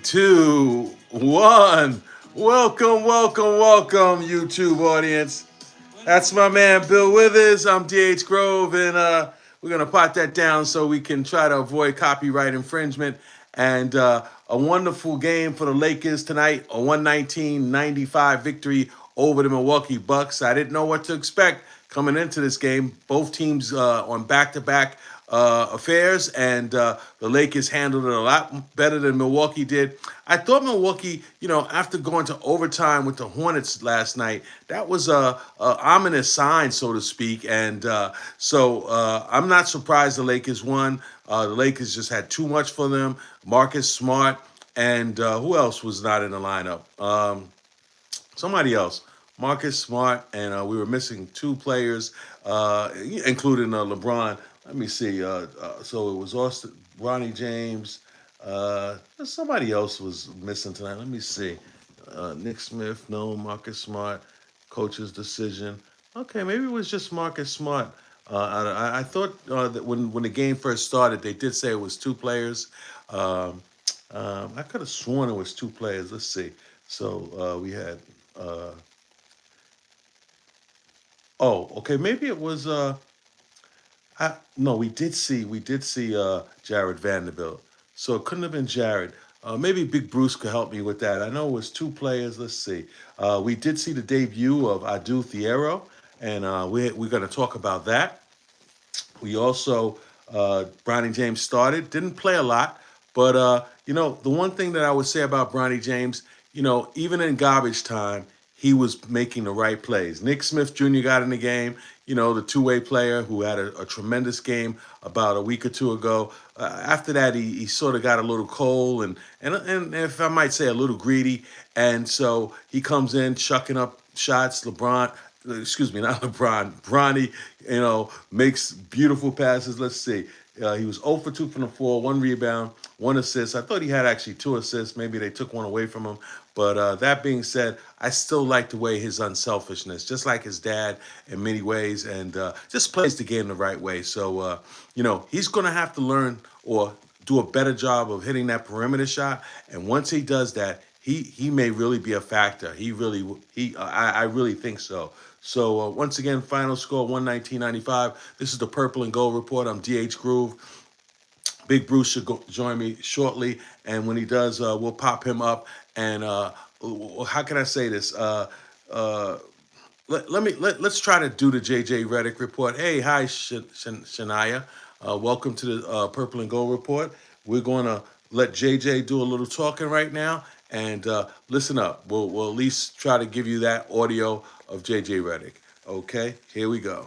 two, one. Welcome, welcome, welcome, YouTube audience. That's my man Bill Withers. I'm DHGROVE, and we're gonna pot that down so we can try to avoid copyright infringement. And a wonderful game for the Lakers tonight, a 119-95 victory over the Milwaukee Bucks. I didn't know what to expect coming into this game. Both teams on back-to-back affairs, and the Lakers handled it a lot better than Milwaukee did. I thought Milwaukee, after going to overtime with the Hornets last night, that was a ominous sign, so to speak. And so I'm not surprised the Lakers won. The Lakers just had too much for them. Marcus Smart and who else was not in the lineup? Somebody else. Marcus Smart, and we were missing two players, including LeBron. Let me see. So it was Austin, Ronnie James. Somebody else was missing tonight. Let me see. Nick Smith, no. Marcus Smart, coach's decision. Okay, maybe it was just Marcus Smart. I thought that when the game first started, they did say it was two players. I could have sworn it was two players. Let's see. So we had. Okay, maybe it was. No, we did see Jared Vanderbilt. So it couldn't have been Jared. Maybe Big Bruce could help me with that. I know it was two players. Let's see. We did see the debut of Adu Thiero, and we're going to talk about that. We also, Bronny James started, didn't play a lot, but, the one thing that I would say about Bronny James, even in garbage time, he was making the right plays. Nick Smith Jr. got in the game, the two-way player who had a tremendous game about a week or two ago. After that, he sort of got a little cold and if I might say a little greedy. And so he comes in chucking up shots. Excuse me, not LeBron. Bronny, makes beautiful passes. Let's see. He was 0 for 2 from the floor, one rebound, one assist. I thought he had actually two assists. Maybe they took one away from him. But that being said, I still like the way his unselfishness, just like his dad in many ways, and just plays the game the right way. So, he's going to have to learn or do a better job of hitting that perimeter shot. And once he does that, he may really be a factor. I really think so. So once again, final score 119-95. This is the Purple and Gold Report. I'm DH Groove. Big Bruce should join me shortly, and when he does, we'll pop him up. And how can I say this? Let's try to do the JJ Redick report. Hey, hi, Shania. Welcome to the Purple and Gold Report. We're going to let JJ do a little talking right now, and listen up. We'll at least try to give you that audio of JJ Redick. Okay, here we go.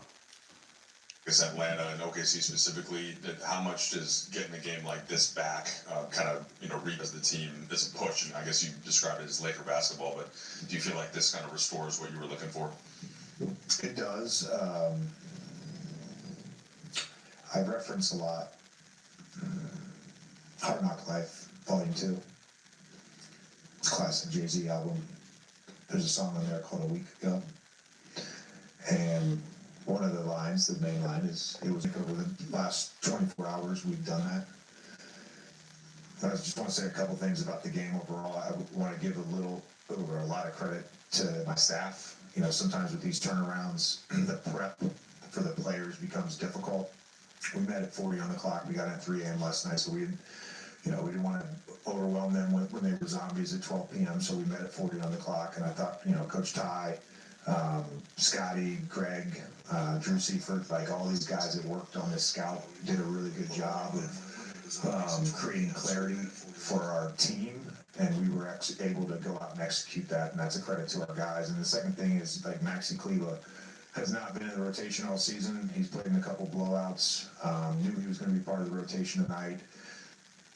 I guess Atlanta and OKC specifically, how much does getting a game like this back kind of, as the team as a push? And I guess you described it as Laker basketball, but do you feel like this kind of restores what you were looking for? It does. I reference a lot Hard Knock Life, Volume 2. Classic Jay-Z album. There's a song on there called A Week Ago. And one of the lines, the main line, is, it was over the last 24 hours we've done that. I just want to say a couple things about the game overall. I want to give a lot of credit to my staff. Sometimes with these turnarounds, the prep for the players becomes difficult. We met at 40 on the clock. We got in at 3 a.m. last night, so we didn't want to overwhelm them when they were zombies at 12 p.m. So we met at 40 on the clock, and I thought, Coach Ty, Scotty, Greg, Drew Seifert, like all these guys that worked on this scout did a really good job of creating clarity for our team, and we were able to go out and execute that, and that's a credit to our guys. And the second thing is, like, Maxi Kleba has not been in the rotation all season. He's played in a couple blowouts. Knew he was going to be part of the rotation tonight.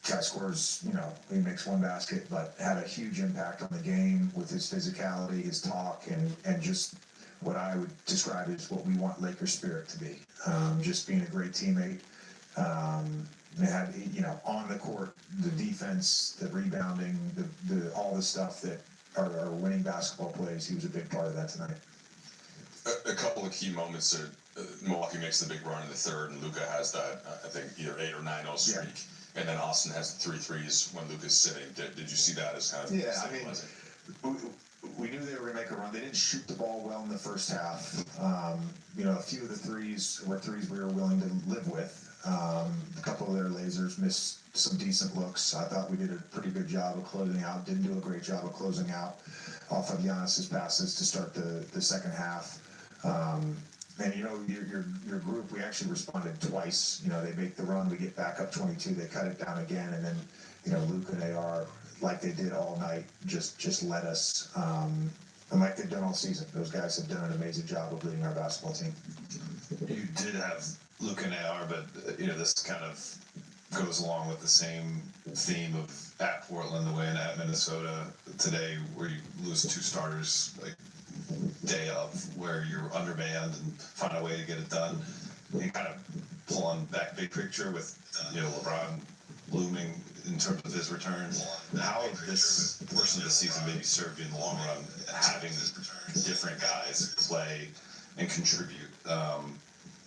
Guy scores, he makes one basket, but had a huge impact on the game with his physicality, his talk, and just what I would describe as what we want Lakers spirit to be. Just being a great teammate. They had, on the court, the defense, the rebounding, the all the stuff that are winning basketball plays. He was a big part of that tonight. A couple of key moments are Milwaukee makes the big run in the third, and Luka has that, I think, either 8 or 9-0 streak. and then Austin has the 3 threes when Luke is sitting. Did you see that as kind of stabilizing? We knew they were going to make a run. They didn't shoot the ball well in the first half. A few of the threes were threes we were willing to live with. A couple of their lasers missed some decent looks. I thought we did a pretty good job of closing out. Didn't do a great job of closing out off of Giannis's passes to start the second half. And your group, we actually responded twice. They make the run, we get back up 22, they cut it down again, and then Luke and AR, like they did all night, just let us. And like they've done all season, those guys have done an amazing job of leading our basketball team. You did have Luke and AR, but this kind of goes along with the same theme of at Portland, the way and at Minnesota today, where you lose 2 starters like day of, where you're undermanned and find a way to get it done. You kind of pull on back big picture with LeBron looming in terms of his return. How this portion of the season maybe served you in the long run, having different guys play and contribute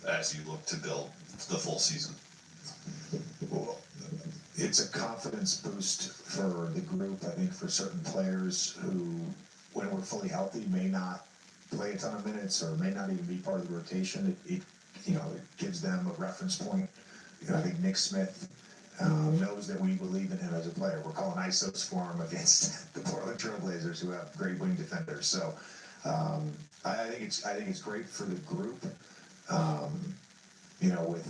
as you look to build the full season? Well, it's a confidence boost for the group. I think for certain players who, when we're fully healthy, may not play a ton of minutes or may not even be part of the rotation. It gives them a reference point. I think Nick Smith knows that we believe in him as a player. We're calling ISOs for him against the Portland Trail Blazers, who have great wing defenders. So I think it's great for the group. With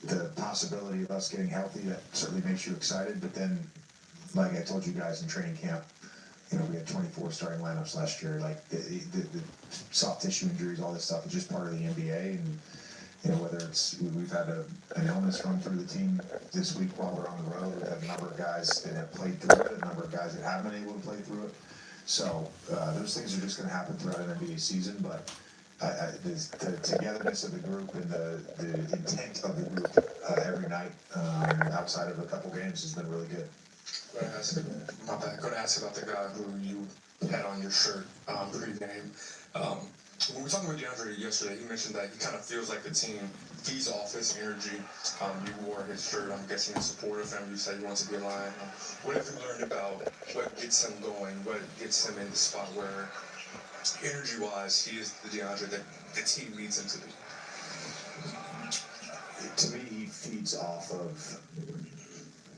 the possibility of us getting healthy, that certainly makes you excited. But then, like I told you guys in training camp, we had 24 starting lineups last year. Like the soft tissue injuries, all this stuff is just part of the NBA. And whether it's we've had an illness run through the team this week while we're on the road, we've had a number of guys that have played through it, a number of guys that haven't been able to play through it. So those things are just going to happen throughout an NBA season. But the togetherness of the group and the intent of the group every night outside of a couple games has been really good. I'm going to ask about the guy who you had on your shirt pre-game. When we were talking with DeAndre yesterday, he mentioned that he kind of feels like the team feeds off his energy. You wore his shirt, I'm guessing, in support of him. You said you want to be a Lion. What have you learned about what gets him going, what gets him in the spot where, energy-wise, he is the DeAndre that the team needs him to be? To me, he feeds off of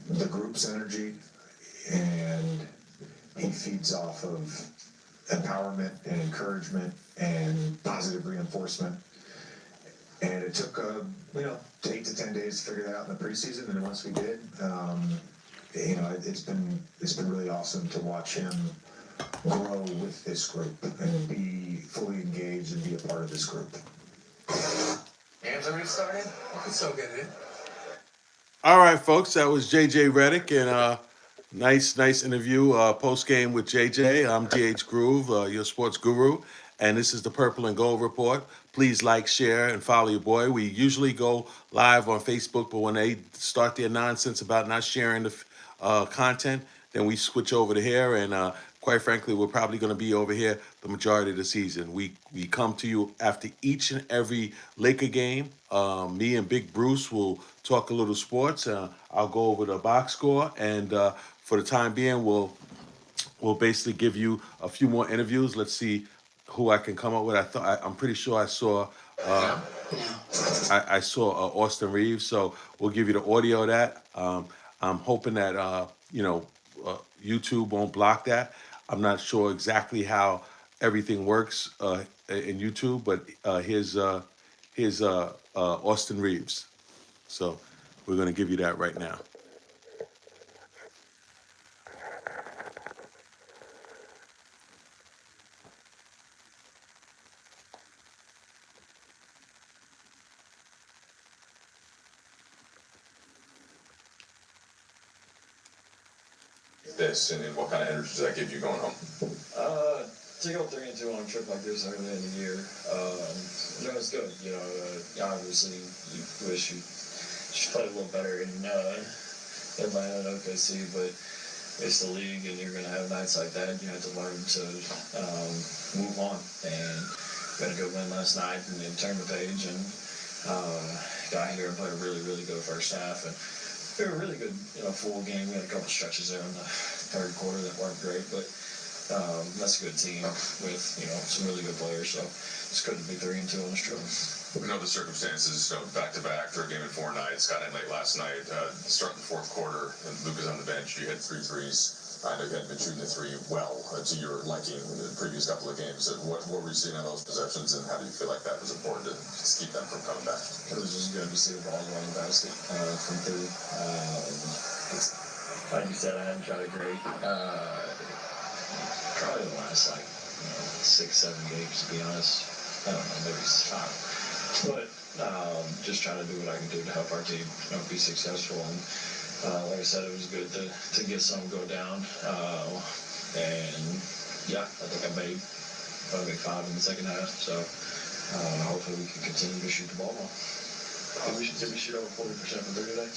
the group's energy, and he feeds off of empowerment and encouragement and positive reinforcement. And it took 8 to 10 days to figure that out in the preseason, and once we did, it's been really awesome to watch him grow with this group and be fully engaged and be a part of this group. Games already started? I can still get it. All right, folks, that was JJ Redick, and nice interview post game with JJ. I'm DHGROVE, your sports guru, and this is the Purple and Gold Report. Please like, share, and follow your boy. We usually go live on Facebook, but when they start their nonsense about not sharing the content, then we switch over to here, and quite frankly, we're probably going to be over here the majority of the season. We come to you after each and every Laker game. Me and Big Bruce will talk a little sports. I'll go over the box score, and for the time being, we'll basically give you a few more interviews. Let's see who I can come up with. I'm pretty sure I saw Austin Reeves, so we'll give you the audio of that. I'm hoping that YouTube won't block that. I'm not sure exactly how everything works in YouTube, but here's Austin Reeves. So we're going to give you that right now. This and what kind of energy does that give you going home? To go 3-2 on a trip like this early in the year, it's good. Obviously, you wish you just played a little better in Atlanta and OKC, but it's the league, and you're going to have nights like that. You have to learn to move on, and got a good win last night, and then turn the page and got here and played a really, really good first half. And we were a really good, full game. We had a couple stretches there in the third quarter that weren't great, but that's a good team with, some really good players. So it's good to be 3-2 on this trip. We know the circumstances, back to back, third game in 4 nights, got in late last night, starting the fourth quarter, and Luka's on the bench. You hit 3 threes. I know you hadn't been shooting the 3 well to your liking in the previous couple of games. What were you seeing on those possessions, and how do you feel like that was important to keep them from coming back? It was just good to see the ball go in the basket from 3. Like you said, I hadn't shot it great. Probably the last 6-7 games, to be honest. I don't know, maybe 5. But just trying to do what I can do to help our team, be successful. And like I said, it was good to get some go down. And yeah, I think I made 5 in the second half. So hopefully we can continue to shoot the ball well. Did we shoot over 40% from 3 today?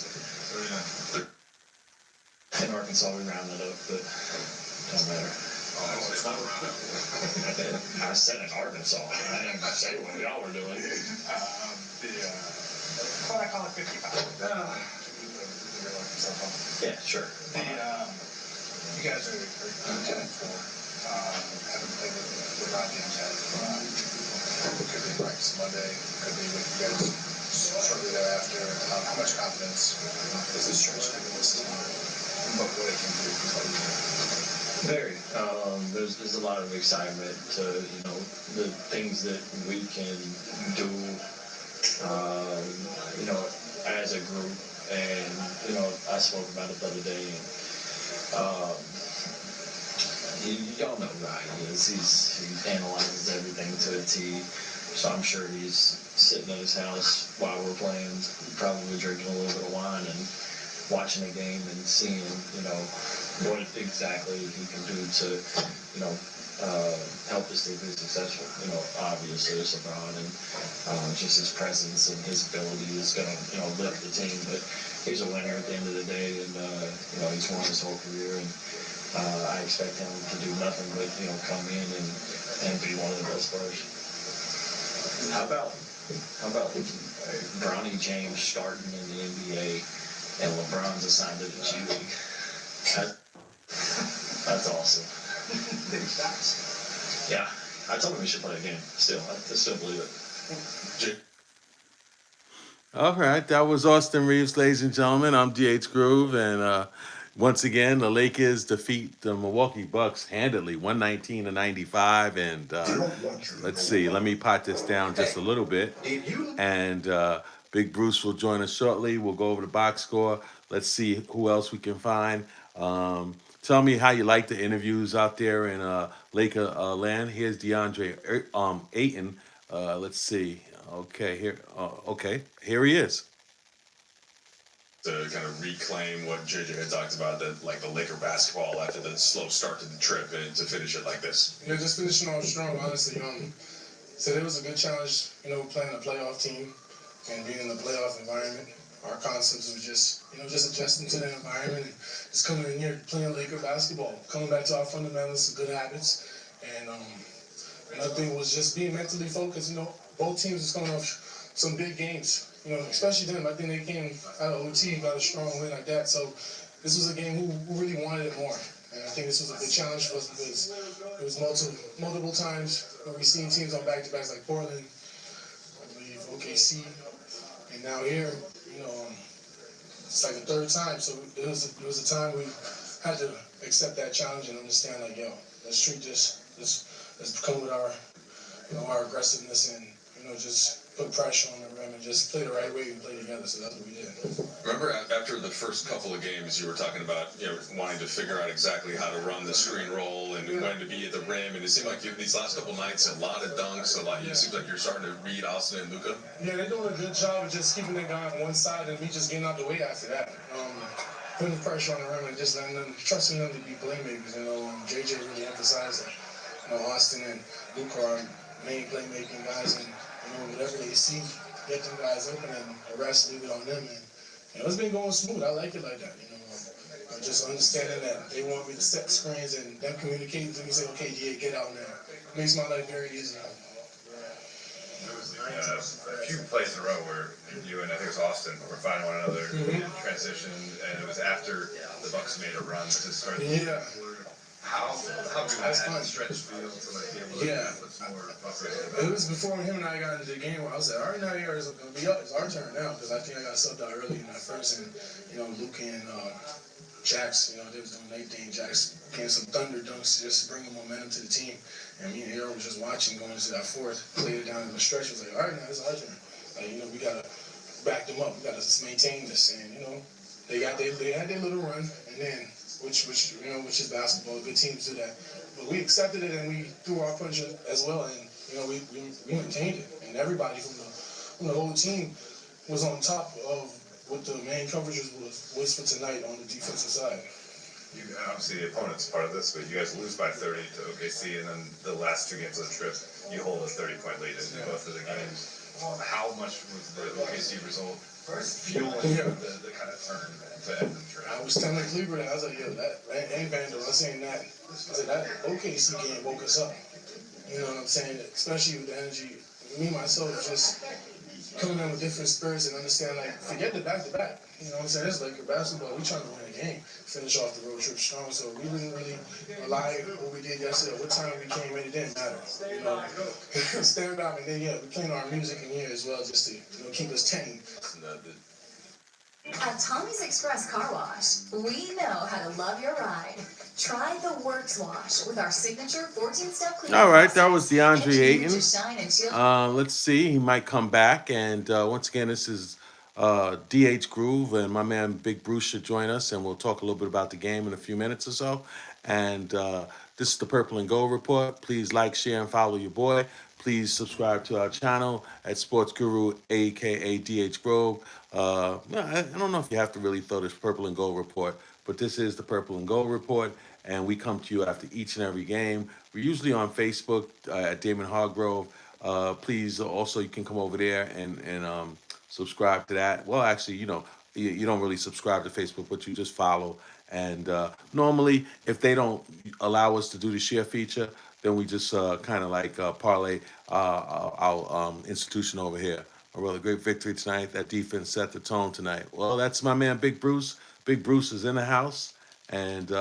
In Arkansas, we rounded up, but don't matter. I said in Arkansas. I didn't say what y'all were doing. What I call it 55. Yeah, sure. You guys are 10-4. Haven't played with LeBron James yet. Could be practice Monday. Could be with you guys shortly thereafter. How much confidence is this stretch giving this team? What it can do? Very. There's a lot of excitement to, the things that we can do, as a group. And, I spoke about it the other day. And, y'all know who he is. He analyzes everything to a T. So I'm sure he's sitting at his house while we're playing, probably drinking a little bit of wine and watching the game and seeing, what exactly he can do to, help us team be successful. Obviously it's LeBron and just his presence and his ability is going to, lift the team. But he's a winner at the end of the day, and he's won his whole career. And I expect him to do nothing but come in and be one of the best players. How about Bronny James starting in the NBA and LeBron's assigned to the G League? That's awesome. Big facts. Yeah, I told him we should play a game. I still believe it. All right, that was Austin Reeves, ladies and gentlemen. I'm DHGROVE, and once again, the Lakers defeat the Milwaukee Bucks handily, 119-95. And let's see, let me pot this down just a little bit. And Big Bruce will join us shortly. We'll go over the box score. Let's see who else we can find. Tell me how you like the interviews out there in Laker land. Here's DeAndre Ayton. Let's see. Okay, here he is. To kind of reclaim what JJ had talked about, that like the Laker basketball after the slow start to the trip, and to finish it like this. Just finishing off strong, honestly. Said it was a good challenge, playing a playoff team and being in the playoff environment. Our concepts was just adjusting to the environment and just coming in here playing Laker basketball, coming back to our fundamentals, good habits, and another thing was just being mentally focused. Both teams was coming off some big games. Especially them. I think they came out of OT, got a strong win like that. So this was a game who really wanted it more. And I think this was a good challenge for us because it was multiple times where we've seen teams on back-to-backs like Portland, I believe OKC, and now here, it's like the third time. So it was a time we had to accept that challenge and understand, let's treat this, let's come with our, our aggressiveness and, just put pressure on the rim and just play the right way and play together. So that's what we did. Remember after the first couple of games, you were talking about wanting to figure out exactly how to run the screen roll and when to be at the rim, and it seemed like these last couple of nights, a lot of dunks. It seems like you're starting to read Austin and Luka. Yeah, they're doing a good job of just keeping that guy on one side and me just getting out the way after that. Putting pressure on the rim and just letting them, trusting them to be playmakers. JJ really emphasized that. Austin and Luka are main playmaking guys, and whatever they see, get them guys open, and the rest leave it on them. And it's been going smooth. I like it like that. Just understanding that they want me to set screens and them communicating to me, say, okay, yeah, get out now. It makes my life very easy. a few plays in a row where you and I think it was Austin were finding one another in transition, and it was after the Bucks made a run to start. Yeah. How good That's that fun. stretch feel to like be able to put some more buffers in? It was before him and I got into the game where I was like, all right, now it's going to be up. It's our turn now because I think I got subbed out early in that first. And, Luke and Jax, they was doing their thing. Jax getting some thunder dunks just to bring momentum to the team. And me and Harold was just watching going into that fourth, played it down in the stretch. Was like, all right, now it's our turn. Like, we got to back them up. We got to maintain this. And, they had their little run. And then, which is basketball. Good teams do that. But we accepted it and we threw our punch as well. And, we maintained it. And everybody from the whole team was on top of what the main coverages was for tonight on the defensive side. Obviously, the opponent's part of this, but you guys lose by 30 to OKC, and then the last two games of the trip, you hold a 30-point lead in both of the games. How much was the OKC result fueling the kind of turn to end the trip? I was telling Cleveland, I was like, that ain't Vandal. I was saying that. I said, that OKC game woke us up. You know what I'm saying? Especially with the energy. Me, myself, just coming in with different spirits and understand, like, forget the back-to-back. You know what I'm saying? It's Laker basketball. We trying to win a game, finish off the road trip strong. So we didn't really rely on what we did yesterday. What time we came in, it didn't matter. Stand up and then we playing our music in here as well, just to keep us tame. At Tommy's Express Car Wash, we know how to love your ride. Try the Works Wash with our signature 14-step cleaning. All right, that was DeAndre Ayton. Shine and chill. Let's see, he might come back. And once again, this is DHGROVE, and my man Big Bruce should join us, and we'll talk a little bit about the game in a few minutes or so. And this is the Purple and Gold Report. Please like, share, and follow your boy. Please subscribe to our channel at Sports Guru, aka DHGROVE. I don't know if you have to really throw this Purple and Gold Report, but this is the Purple and Gold Report, and we come to you after each and every game. We're usually on Facebook at Damon Hargrove. Please, also, you can come over there and subscribe to that. Well, actually, you don't really subscribe to Facebook, but you just follow. And normally, if they don't allow us to do the share feature, then we just kind of like parlay our institution over here. A really great victory tonight. That defense set the tone tonight. Well, that's my man, Big Bruce. Big Bruce is in the house. And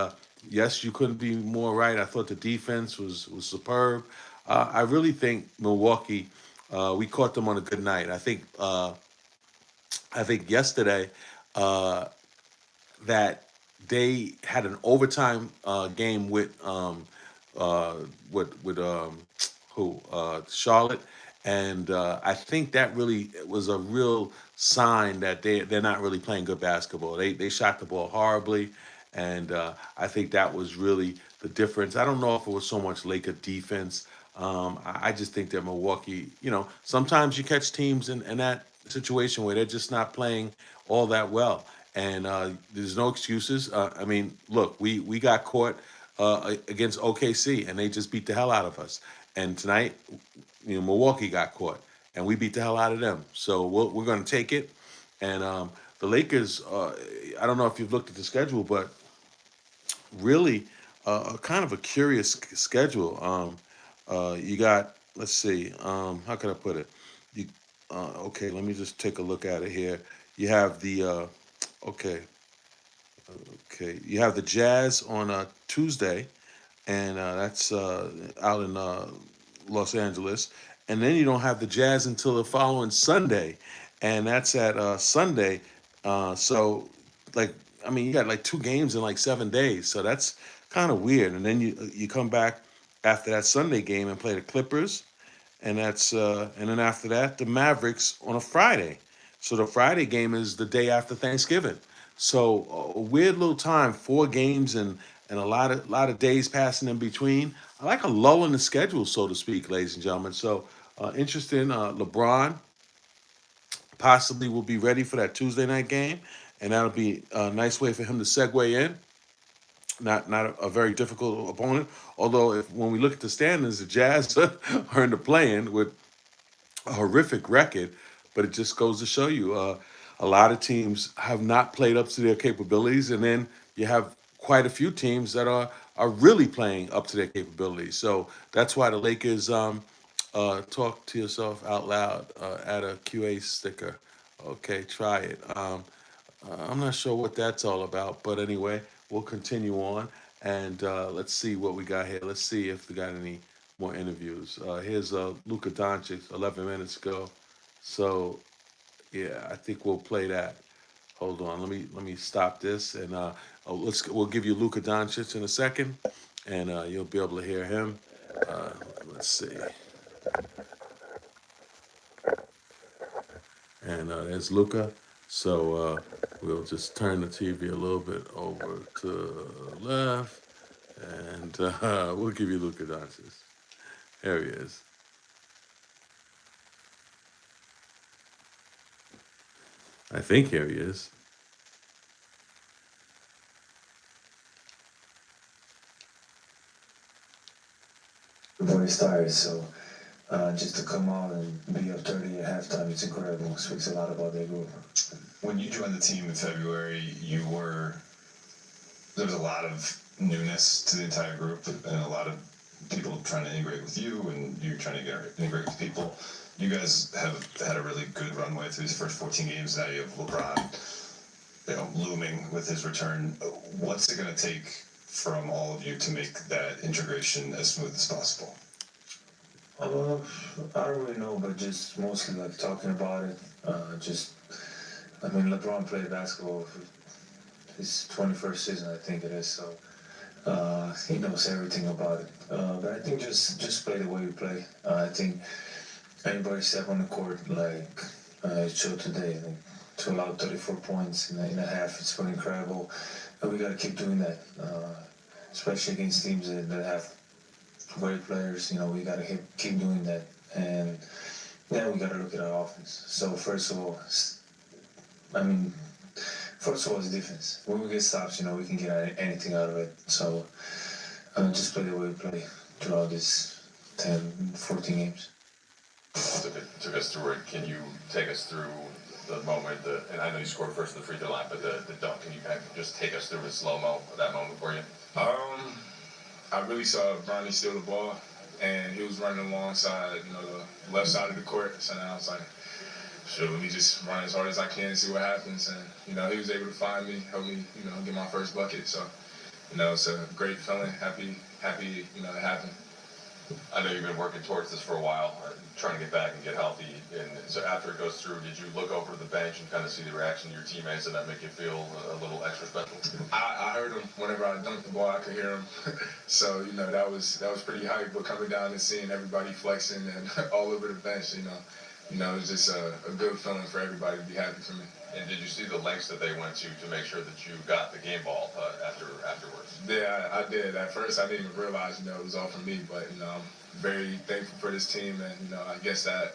yes, you couldn't be more right. I thought the defense was superb. I really think Milwaukee, we caught them on a good night. I think yesterday that they had an overtime game with Charlotte, and I think that really was a real sign that they're not really playing good basketball. They shot the ball horribly, and I think that was really the difference. I don't know if it was so much Laker defense. I just think that Milwaukee, sometimes you catch teams in that situation where they're just not playing all that well. And there's no excuses. Look, we got caught against OKC, and they just beat the hell out of us. And tonight, Milwaukee got caught, and we beat the hell out of them. So we're going to take it. And the Lakers, I don't know if you've looked at the schedule, but really kind of a curious schedule. You got, let's see, how can I put it? Okay, let me just take a look at it here. You have the you have the Jazz on Tuesday, and that's out in Los Angeles. And then you don't have the Jazz until the following Sunday, and that's at Sunday. So, you got like 2 games in like 7 days. So that's kind of weird. And then you come back after that Sunday game and play the Clippers, and that's and then after that the Mavericks on a Friday. So the Friday game is the day after Thanksgiving. So a weird little time, 4 games and a lot of days passing in between. I like a lull in the schedule, so to speak, ladies and gentlemen. So interesting. LeBron possibly will be ready for that Tuesday night game, and that'll be a nice way for him to segue in. Not a very difficult opponent. Although when we look at the standings, the Jazz are in the play-in with a horrific record. But it just goes to show you a lot of teams have not played up to their capabilities, and then you have quite a few teams that are really playing up to their capabilities. So that's why the Lakers talk to yourself out loud. Add a QA sticker. Okay, try it. I'm not sure what that's all about, but anyway, we'll continue on and let's see what we got here. Let's see if we got any more interviews. Here's Luka Doncic 11 minutes ago. So yeah, I think we'll play that. Hold on, let me stop this and we'll give you Luka Doncic in a second, and you'll be able to hear him. Let's see, and there's Luka. So we'll just turn the TV a little bit over to the left, and we'll give you Luka Doncic. There he is. I think here he is. Before it started, so just to come out and be up 30 at halftime, it's incredible. It speaks a lot about their group. When you joined the team in February, there was a lot of newness to the entire group and a lot of people trying to integrate with you and you trying to integrate with people. You guys have had a really good runway through these first 14 games. Now you have LeBron, looming with his return. What's it going to take from all of you to make that integration as smooth as possible? I don't really know, but just mostly like talking about it. LeBron played basketball for his 21st season, I think it is, so he knows everything about it. But I think just play the way we play. I think anybody step on the court like it showed today, like, to allow 34 points in a half, it's pretty incredible. And we got to keep doing that, especially against teams that have great players. We got to keep doing that. And then we got to look at our offense. So first of all, it's defense. When we get stops, we can get anything out of it. So just play the way we play throughout these 10, 14 games. Took us through it. Can you take us through the moment, and I know you scored first at the free throw line, but the dunk, can you kind of just take us through in slow-mo that moment for you? I really saw Bronny steal the ball, and he was running alongside, the left side of the court. So now I was like, sure, let me just run as hard as I can and see what happens. And, he was able to find me, help me, get my first bucket. So, it's a great feeling, happy, it happened. I know you've been working towards this for a while, trying to get back and get healthy. And so after it goes through, did you look over the bench and kind of see the reaction of your teammates, and that make you feel a little extra special? I heard him whenever I dunked the ball. I could hear him. So that was pretty hype. But coming down and seeing everybody flexing and all over the bench, it was just a good feeling for everybody to be happy for me. And did you see the lengths that they went to make sure that you got the game ball afterwards? Yeah, I did. At first, I didn't even realize, it was all for me. But, I'm very thankful for this team. And, I guess that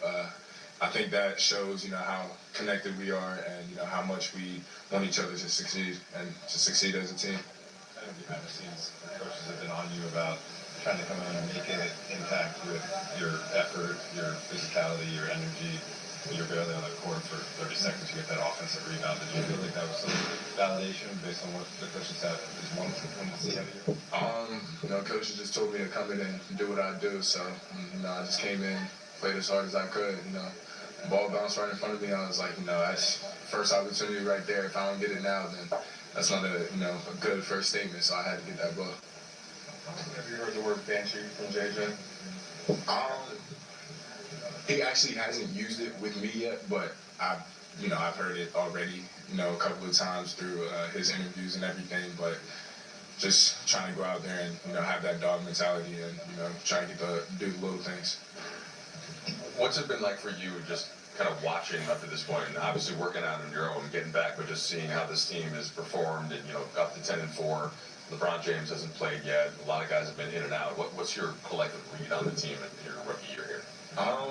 I think that shows, how connected we are and, how much we want each other to succeed and to succeed as a team. I think behind the scenes, coaches have been on you about trying to come in and make an impact with your effort, your physicality, your energy. You're barely on the court for 30 seconds to get that offensive rebound. Did you feel like that was some validation based on what the coaches have is wanting to see out of you? Coaches just told me to come in and do what I do. So, I just came in, played as hard as I could. Ball bounced right in front of me. I was like, that's first opportunity right there. If I don't get it now, then that's not a good first statement. So I had to get that ball. Have you heard the word banshee from JJ? He actually hasn't used it with me yet, but I've heard it already, a couple of times through his interviews and everything. But just trying to go out there and have that dog mentality and try to do the little things. What's it been like for you, just kind of watching up to this point, and obviously working out on your own, getting back, but just seeing how this team has performed, and up to 10-4. LeBron James hasn't played yet. A lot of guys have been in and out. What's your collective read on the team in your rookie year here? I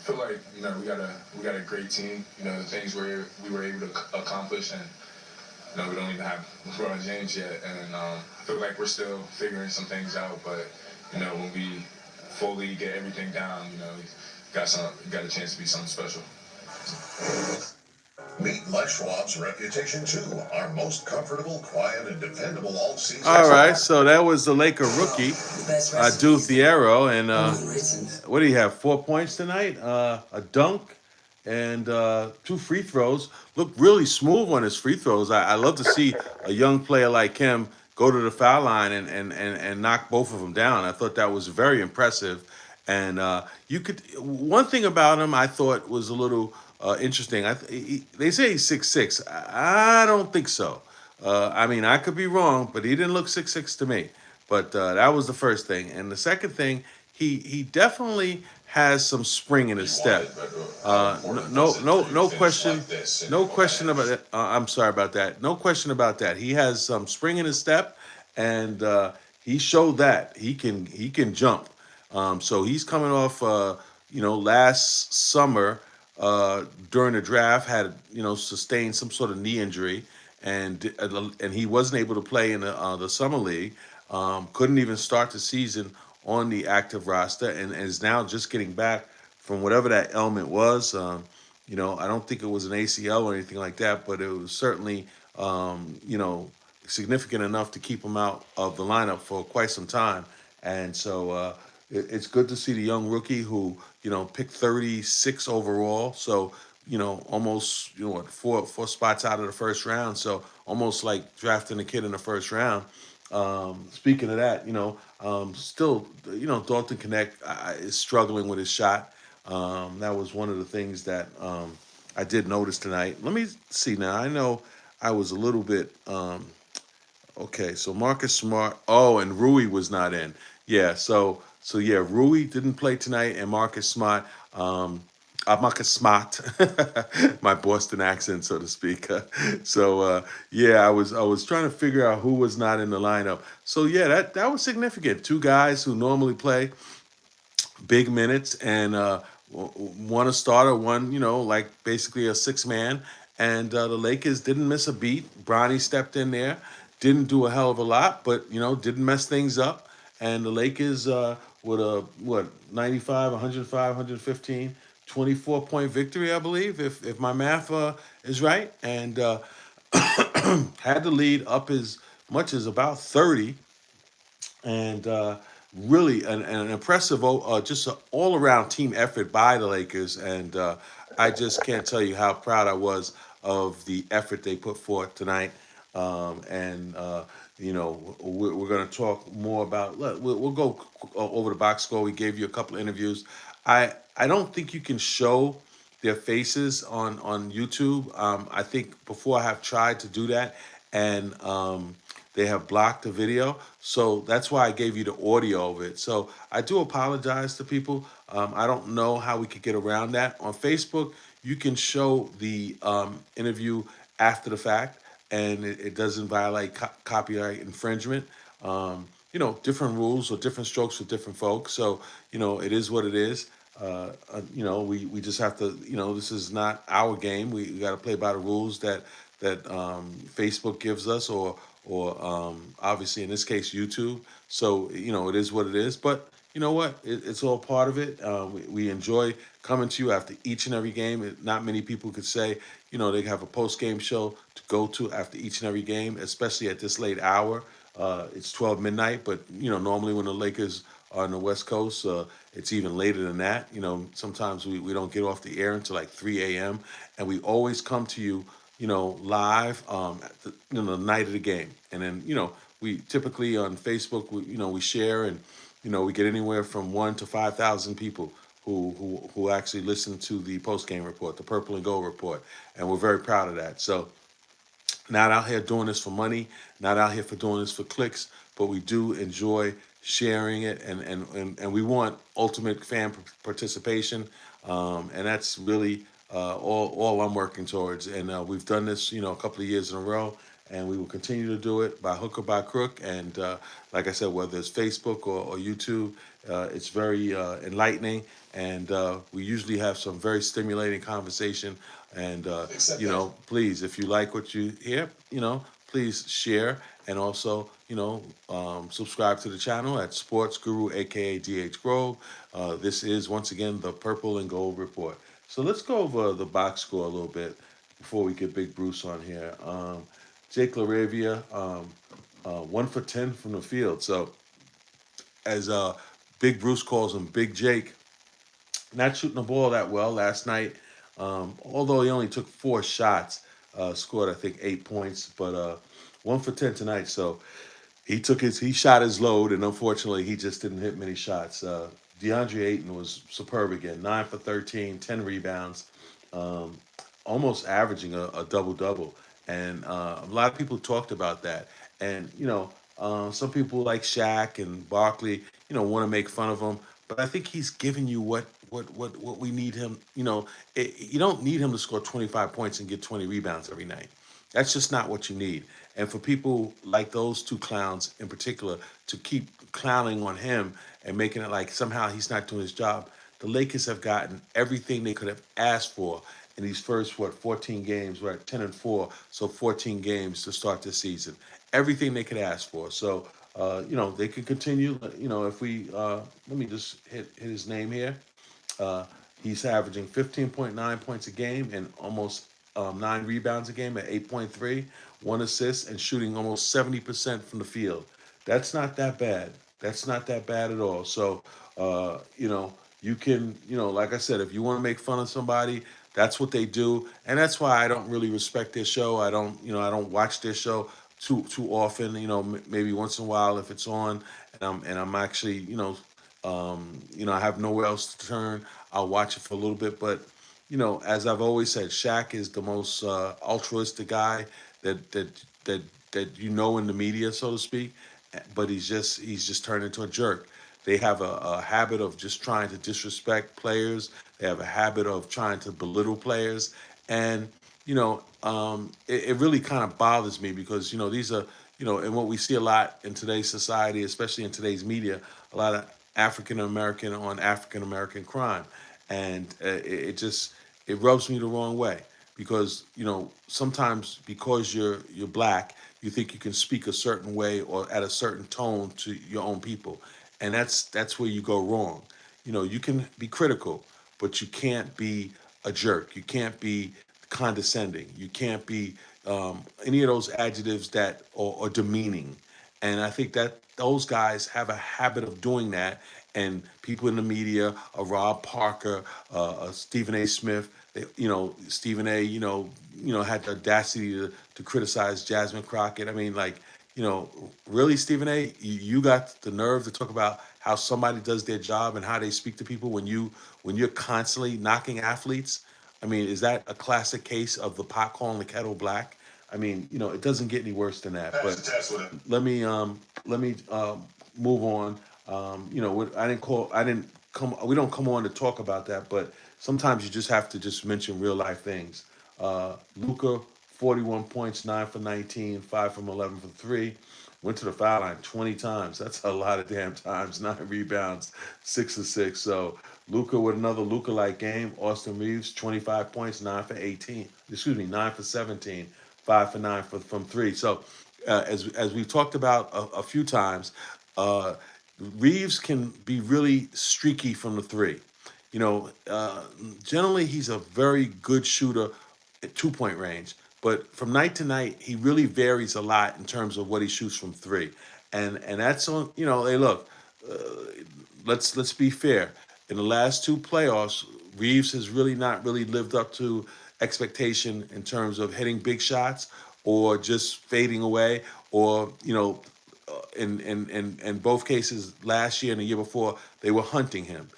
feel like we got a great team. The things we were able to accomplish, and we don't even have LeBron James yet, and I feel like we're still figuring some things out. But when we fully get everything down, we got a chance to be something special. Meet Les Schwab's reputation too. Our most comfortable, quiet, and dependable all-season. All right, so that was the Laker rookie, Adu Thiero, and what do you have? 4 points tonight, a dunk, and 2 free throws. Looked really smooth on his free throws. I love to see a young player like him go to the foul line and knock both of them down. I thought that was very impressive. And you could one thing about him I thought was a little interesting. They say he's 6'6". I don't think so. I mean, I could be wrong, but he didn't look 6'6" to me. But that was the first thing, and the second thing, he definitely has some spring in his step. No question, no question about it. I'm sorry about that. No question about that. He has some spring in his step, and he showed that he can jump. So he's coming off, last summer during the draft had sustained some sort of knee injury, and he wasn't able to play in the summer league. Couldn't even start the season on the active roster, and is now just getting back from whatever that ailment was. I don't think it was an ACL or anything like that, but it was certainly significant enough to keep him out of the lineup for quite some time. And so it's good to see the young rookie who picked 36 overall. So almost what, four spots out of the first round. So almost like drafting a kid in the first round. Speaking of that, still Dalton Connect is struggling with his shot. That was one of the things that I did notice tonight. Let me see now. I know I was a little bit okay. So Marcus Smart. Oh, and Rui was not in. Yeah. So yeah, Rui didn't play tonight, and Marcus Smart. Marcus Smart, my Boston accent, so to speak. Yeah, I was trying to figure out who was not in the lineup. So yeah, that was significant. 2 guys who normally play big minutes, and one a starter, one like basically a 6-man. And the Lakers didn't miss a beat. Bronny stepped in there, didn't do a hell of a lot, but didn't mess things up. And the Lakers with a 95, 105, 115. 24-point victory, I believe, if my math is right, and had the lead up as much as about 30, and really an impressive, just an all-around team effort by the Lakers, and I just can't tell you how proud I was of the effort they put forth tonight, and we're going to talk more about. We'll go over the box score. We gave you a couple of interviews. I don't think you can show their faces on YouTube. I think before I have tried to do that, and they have blocked the video. So that's why I gave you the audio of it. So I do apologize to people. I don't know how we could get around that. On Facebook, you can show the interview after the fact, and it doesn't violate copyright infringement. Different rules or different strokes for different folks. So, it is what it is. We just have to, this is not our game. We got to play by the rules that Facebook gives us, or obviously in this case YouTube. So it is what it is. But you know what? It's all part of it. We enjoy coming to you after each and every game. Not many people could say they have a post game show to go to after each and every game, especially at this late hour. It's 12 midnight, but normally when the Lakers are on the West Coast, it's even later than that. Sometimes we don't get off the air until like 3 a.m. and we always come to you, live at the night of the game. And then we typically on Facebook we share, and we get anywhere from 1 to 5,000 people who actually listen to the post game report, the Purple and Gold report, and we're very proud of that. So. Not out here doing this for money, not out here for doing this for clicks, but we do enjoy sharing it, and we want ultimate fan participation, and that's really all I'm working towards. And we've done this, a couple of years in a row, and we will continue to do it by hook or by crook. And like I said, whether it's Facebook or YouTube, it's very enlightening, and we usually have some very stimulating conversation. And please, if you like what you hear, please share, and also subscribe to the channel at Sports Guru, aka DHGROVE. This is once again the Purple and Gold report. So let's go over the box score a little bit before we get Big Bruce on here. Jake LaRavia, 1 for 10 from the field. So as Big Bruce calls him, Big Jake, not shooting the ball that well last night. Although he only took 4 shots, scored I think 8 points, but 1 for 10 tonight. So he shot his load, and unfortunately he just didn't hit many shots. DeAndre Ayton was superb again, 9 for 13, 10 rebounds, um, almost averaging a double double. And a lot of people talked about that. And some people like Shaq and Barkley, want to make fun of him. But I think he's giving you what we need him. You don't need him to score 25 points and get 20 rebounds every night. That's just not what you need. And for people like those two clowns in particular to keep clowning on him and making it like somehow he's not doing his job, the Lakers have gotten everything they could have asked for in these first 14 games. We're at 10-4, so 14 games to start this season. Everything they could ask for. So they could continue. If we let me just hit his name here. Uh, he's averaging 15.9 points a game and almost 9 rebounds a game at 8.3, 1 assist, and shooting almost 70% from the field. That's not that bad. That's not that bad at all. So, you can, like I said, if you want to make fun of somebody, that's what they do, and that's why I don't really respect their show. I don't watch their show too often. Maybe once in a while if it's on, and I'm actually, I have nowhere else to turn. I'll watch it for a little bit, but as I've always said, Shaq is the most altruistic guy that that that in the media, so to speak. But he's just turned into a jerk. They have a habit of just trying to disrespect players. They have a habit of trying to belittle players, and it really kind of bothers me because these are and what we see a lot in today's society, especially in today's media, a lot of African American on African American crime, and it rubs me the wrong way because sometimes because you're black, you think you can speak a certain way or at a certain tone to your own people, and that's where you go wrong. You can be critical, but you can't be a jerk. You can't be condescending. You can't be any of those adjectives that are demeaning. And I think that those guys have a habit of doing that. And people in the media, Rob Parker, Stephen A. Smith, Stephen A. Had the audacity to criticize Jasmine Crockett. I mean, like, really, Stephen A. You got the nerve to talk about how somebody does their job and how they speak to people when you're constantly knocking athletes. I mean, is that a classic case of the pot calling the kettle black? I mean, it doesn't get any worse than that. But let me move on. We don't come on to talk about that, but sometimes you just have to just mention real life things. Luka, 41 points, 9 for 19, 5 from 11 for 3. Went to the foul line 20 times. That's a lot of damn times. 9 rebounds, 6 of 6. So Luka with another Luka-like game. Austin Reeves, 25 points, 9 for 18. 9 for 17, 5 for 9 from 3. So as we've talked about a few times, Reeves can be really streaky from the 3. Generally he's a very good shooter at 2-point range. But from night to night, he really varies a lot in terms of what he shoots from 3, and that's on. Hey, look, let's be fair. In the last 2 playoffs, Reeves has not really lived up to expectation in terms of hitting big shots or just fading away, or in both cases last year and the year before, they were hunting him.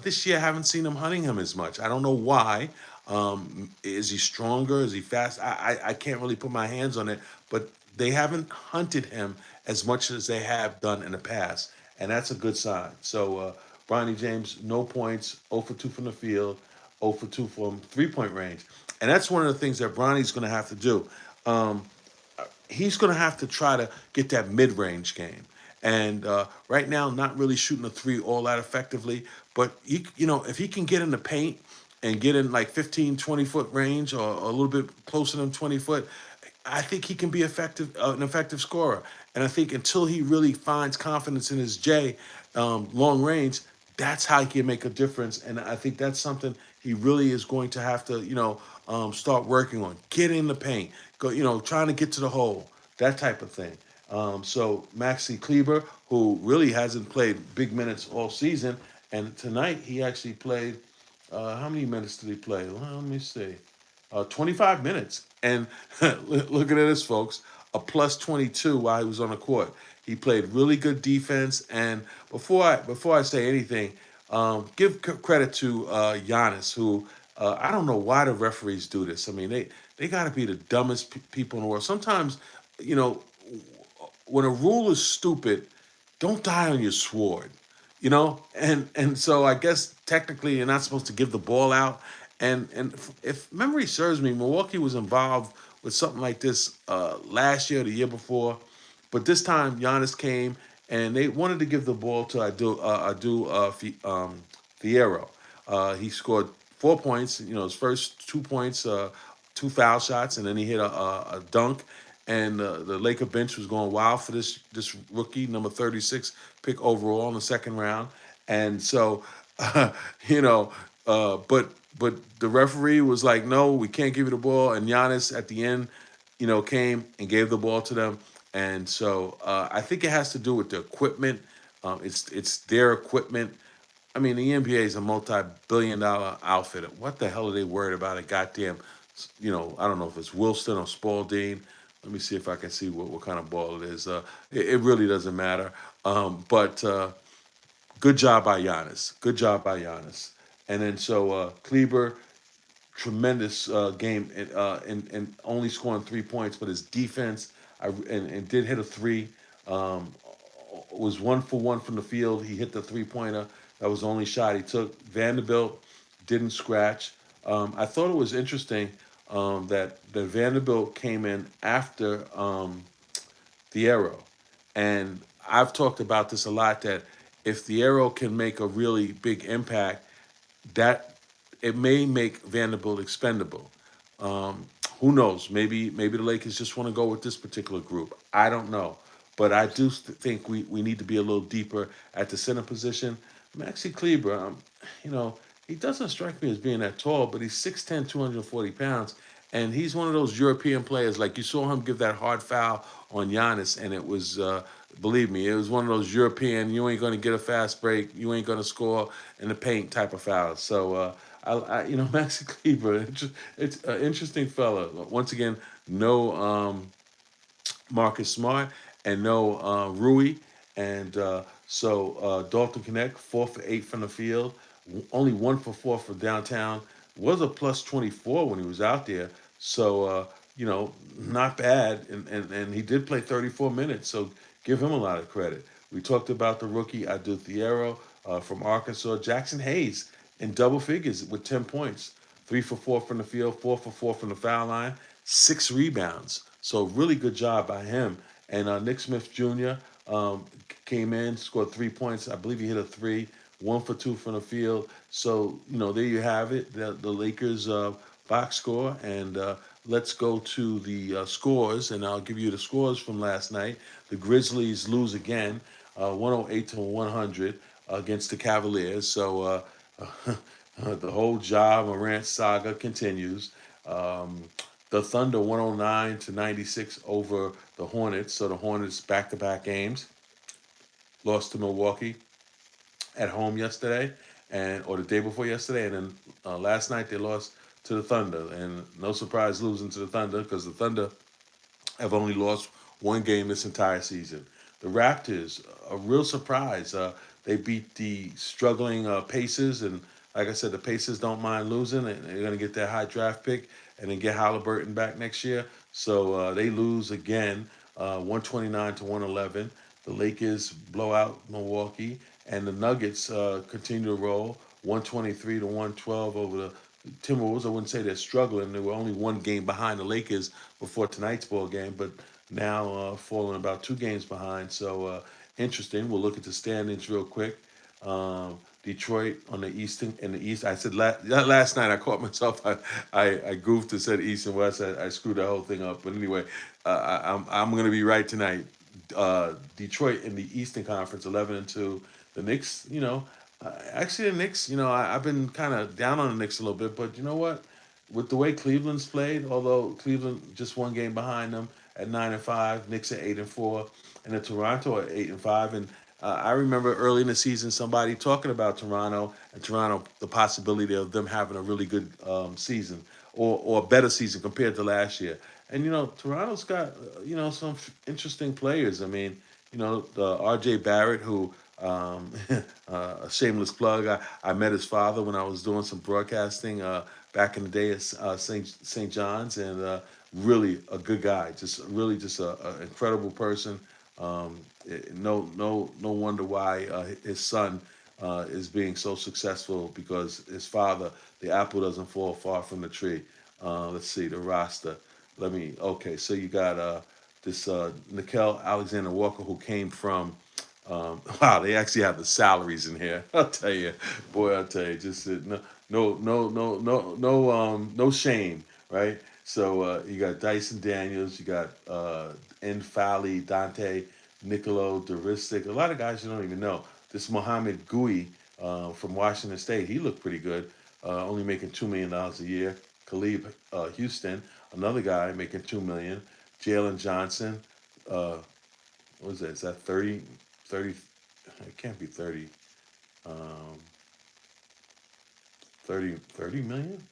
This year, I haven't seen them hunting him as much. I don't know why. Is he stronger? Is he fast? I can't really put my hands on it, but they haven't hunted him as much as they have done in the past, and that's a good sign. So, Bronny James, no points, 0 for 2 from the field, 0 for 2 from 3-point range, and that's one of the things that Bronny's going to have to do. He's going to have to try to get that mid-range game. And right now, not really shooting a 3 all that effectively. But, if he can get in the paint and get in like 15, 20-foot range or a little bit closer than 20 foot, I think he can be an effective scorer. And I think until he really finds confidence in his long range, that's how he can make a difference. And I think that's something he really is going to have to, start working on. Get in the paint. Go, trying to get to the hole. That type of thing. So Maxi Kleber, who really hasn't played big minutes all season, and tonight he actually played. How many minutes did he play? Well, let me see. 25 minutes. And look at this, folks. A plus 22 while he was on the court. He played really good defense. And before I say anything, give credit to Giannis, who I don't know why the referees do this. I mean, they got to be the dumbest people in the world. Sometimes, you know, when a rule is stupid, don't die on your sword, and so I guess technically you're not supposed to give the ball out, and if memory serves me, Milwaukee was involved with something like this last year or the year before, but this time Giannis came and they wanted to give the ball to Fierro. He scored 4 points, his first 2 points, two foul shots, and then he hit a dunk. And the Laker bench was going wild for this rookie, number 36 pick overall in the second round. And so, you know, but the referee was like, no, we can't give you the ball. And Giannis at the end, came and gave the ball to them. And so I think it has to do with the equipment. It's their equipment. I mean, the NBA is a multi-billion-dollar outfit. What the hell are they worried about? A goddamn, I don't know if it's Wilson or Spalding. Let me see if I can see what kind of ball it is. It really doesn't matter. But good job by Giannis. Good job by Giannis. And then so Kleber, tremendous game, and only scoring 3 points, but his defense and did hit a three. Was 1 for 1 from the field. He hit the 3-pointer. That was the only shot he took. Vanderbilt didn't scratch. I thought it was interesting that Vanderbilt came in after the Arrow. And I've talked about this a lot, that if the Arrow can make a really big impact, that it may make Vanderbilt expendable. Who knows? Maybe the Lakers just want to go with this particular group. I don't know. But I do think we need to be a little deeper at the center position. Maxi Kleber, he doesn't strike me as being that tall, but he's 6'10", 240 pounds. And he's one of those European players, like you saw him give that hard foul on Giannis, and it was, believe me, it was one of those European, you ain't going to get a fast break, you ain't going to score in the paint type of fouls. So, Maxi Kleber, it's an interesting fella. Once again, no Marcus Smart and no Rui. And so Dalton Connect, 4 for 8 from the field, only 1 for 4 for downtown. Was a plus 24 when he was out there. So, not bad. And he did play 34 minutes. So give him a lot of credit. We talked about the rookie, Adu Thiero from Arkansas. Jackson Hayes in double figures with 10 points. 3 for 4 from the field, 4 for 4 from the foul line, 6 rebounds. So really good job by him. And Nick Smith Jr. Came in, scored 3 points. I believe he hit a 3, 1 for 2 from the field. So, there you have it, the Lakers box score. And let's go to the scores, and I'll give you the scores from last night. The Grizzlies lose again, 108-100 against the Cavaliers. So the whole Ja Morant saga continues. The Thunder 109-96 over the Hornets. So the Hornets back-to-back games. Lost to Milwaukee at home yesterday, or the day before yesterday, and then last night they lost to the Thunder. And no surprise losing to the Thunder, because the Thunder have only lost one game this entire season. The Raptors, a real surprise. They beat the struggling Pacers, and like I said, the Pacers don't mind losing, and they're going to get their high draft pick and then get Halliburton back next year. So they lose again, 129-111. The Lakers blow out Milwaukee, and the Nuggets continue to roll, 123-112 over the Timberwolves. I wouldn't say they're struggling. They were only one game behind the Lakers before tonight's ball game, but now falling about 2 games behind. So interesting. We'll look at the standings real quick. Detroit on the East. I said last night. I caught myself. I goofed and said East and West. I screwed the whole thing up. But anyway, I'm going to be right tonight. Detroit in the Eastern Conference, 11-2. The Knicks, actually the Knicks, I've been kind of down on the Knicks a little bit, but you know what? with the way Cleveland's played, although Cleveland just one game behind them at 9-5, Knicks at 8-4, and the Toronto at 8-5. And I remember early in the season somebody talking about Toronto and Toronto, the possibility of them having a really good season or a better season compared to last year. And Toronto's got some interesting players. I mean, the R.J. Barrett, who a shameless plug. I met his father when I was doing some broadcasting back in the day at St. John's, and really a good guy. Just a incredible person. No wonder why his son is being so successful, because his father, the apple doesn't fall far from the tree. Let's see the roster. Okay, so you got this Nickel Alexander Walker, who came from. Wow, they actually have the salaries in here. I'll tell you, boy, just no shame, right? So you got Dyson Daniels, you got N'Faly, Dante, Nicolo, Duristic, a lot of guys you don't even know. This Mohamed Gui from Washington State, he looked pretty good, only making $2 million a year. Khalib Houston, another guy making $2 million. Jalen Johnson, what is that? Is that 30? It can't be 30. 30 million?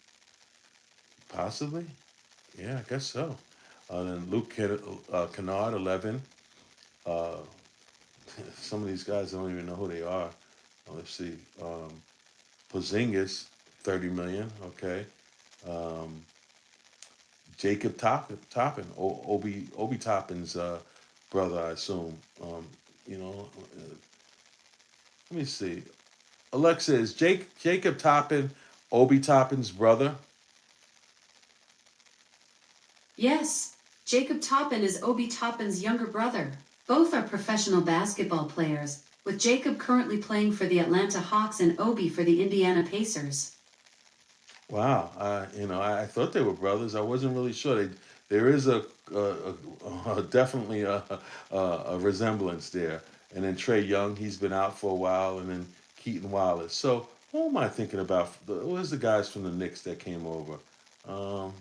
Possibly. Yeah, I guess so. Then Luke Kennard, 11. Uh, some of these guys I don't even know who they are. Let's see. Porzingis, 30 million. Okay. Um, Jacob Toppin, Obi Toppin's brother, I assume. You know, let me see. Alexa, is Jacob Toppin Obi Toppin's brother? Yes, Jacob Toppin is Obi Toppin's younger brother. Both are professional basketball players, with Jacob currently playing for the Atlanta Hawks and Obi for the Indiana Pacers. Wow, I thought they were brothers. I wasn't really sure. There is definitely a resemblance there. And then Trey Young, he's been out for a while, and then Keaton Wallace. So who am I thinking about? Where's the guys from the Knicks that came over? Um,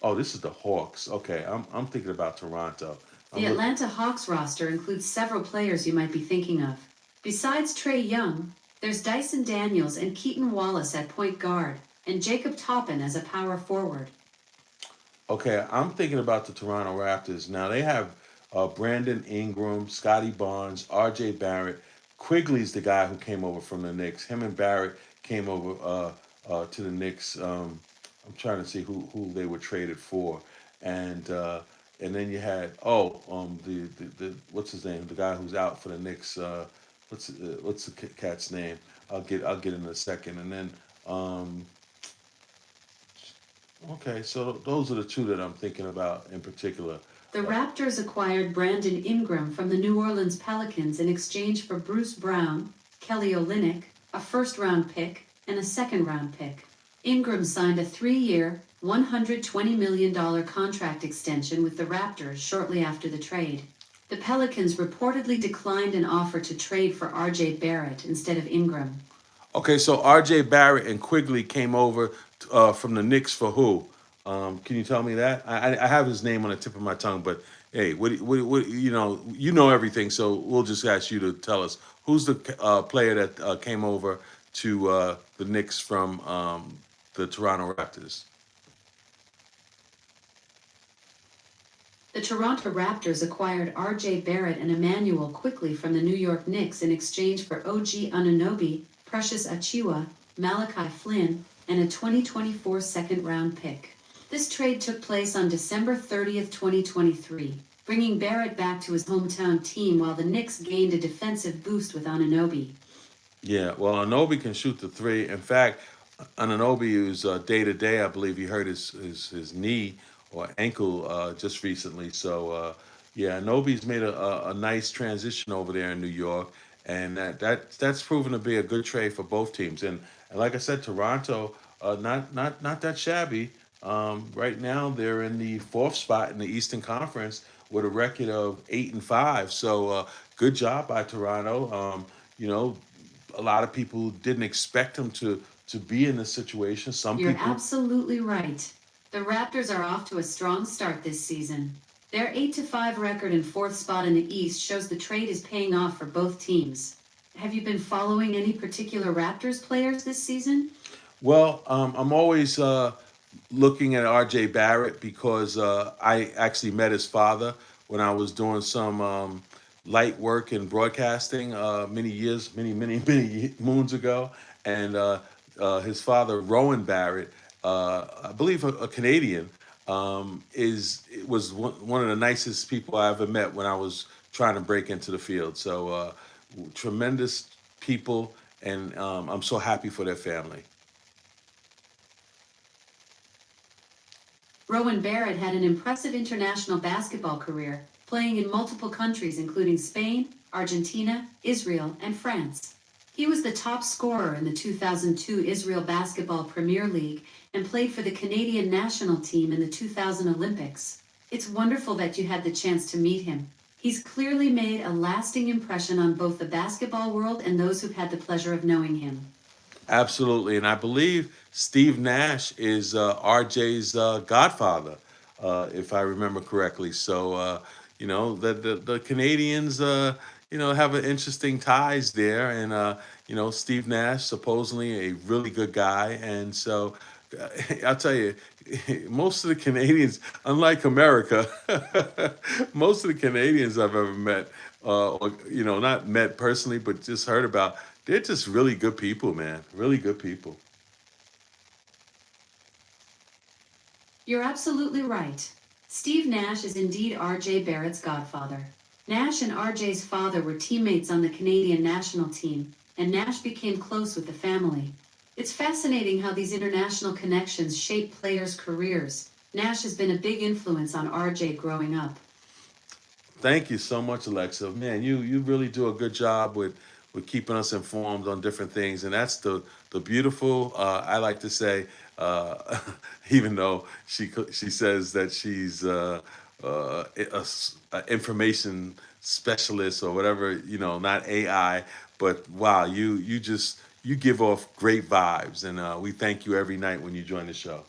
oh, this is the Hawks. Okay, I'm thinking about Toronto. The Atlanta Hawks roster includes several players you might be thinking of. Besides Trey Young, there's Dyson Daniels and Keaton Wallace at point guard, and Jacob Toppin as a power forward. Okay, I'm thinking about the Toronto Raptors. Now they have Brandon Ingram, Scotty Barnes, R.J. Barrett. Quigley's the guy who came over from the Knicks. Him and Barrett came over to the Knicks. I'm trying to see who they were traded for, and then you had the what's his name? The guy who's out for the Knicks. What's the cat's name? I'll get in a second, and then. Okay, so those are the two that I'm thinking about in particular. The Raptors acquired Brandon Ingram from the New Orleans Pelicans in exchange for Bruce Brown, Kelly Olynyk, a first-round pick, and a second-round pick. Ingram signed a 3-year, $120 million contract extension with the Raptors shortly after the trade. The Pelicans reportedly declined an offer to trade for R.J. Barrett instead of Ingram. Okay, so R.J. Barrett and Quigley came over from the Knicks for who? Can you tell me that? I have his name on the tip of my tongue, but hey, what you know everything, so we'll just ask you to tell us who's the player that came over to the Knicks from the Toronto Raptors. The Toronto Raptors acquired R.J. Barrett and Emmanuel Quickley from the New York Knicks in exchange for OG Anunoby, Precious Achiuwa, Malachi Flynn, and a 2024 second-round pick. This trade took place on December 30th, 2023, bringing Barrett back to his hometown team while the Knicks gained a defensive boost with Anunoby. Yeah, well, Anunoby can shoot the three. In fact, Anunoby is day-to-day. I believe he hurt his knee or ankle just recently. So, yeah, Anunoby's made a nice transition over there in New York. And that's proven to be a good trade for both teams. And like I said, Toronto, not that shabby. Right now, they're in the fourth spot in the Eastern Conference with a record of 8-5. So good job by Toronto. A lot of people didn't expect them to to be in this situation. Some You're people. absolutely right. The Raptors are off to a strong start this season. Their 8-5 record and fourth spot in the East shows the trade is paying off for both teams. Have you been following any particular Raptors players this season? Well, I'm always looking at R.J. Barrett because I actually met his father when I was doing some light work in broadcasting many moons ago, and his father, Rowan Barrett, I believe a Canadian, was one of the nicest people I ever met when I was trying to break into the field. So tremendous people, and I'm so happy for their family. Rowan Barrett had an impressive international basketball career, playing in multiple countries including Spain, Argentina, Israel, and France. He was the top scorer in the 2002 Israel Basketball Premier League and played for the Canadian national team in the 2000 Olympics. It's wonderful that you had the chance to meet him. He's clearly made a lasting impression on both the basketball world and those who've had the pleasure of knowing him. Absolutely, and I believe Steve Nash is RJ's godfather, if I remember correctly. So the Canadians have an interesting ties there, and Steve Nash supposedly a really good guy, and so I'll tell you, most of the Canadians, unlike America, most of the Canadians I've ever met, or not met personally, but just heard about, they're just really good people, man. Really good people. You're absolutely right. Steve Nash is indeed R.J. Barrett's godfather. Nash and R.J.'s father were teammates on the Canadian national team, and Nash became close with the family. It's fascinating how these international connections shape players' careers. Nash has been a big influence on R.J. growing up. Thank you so much, Alexa. Man, you really do a good job with keeping us informed on different things, and that's the beautiful. I like to say, even though she says that she's a information specialist or whatever, not AI, but wow, you give off great vibes, and we thank you every night when you join the show.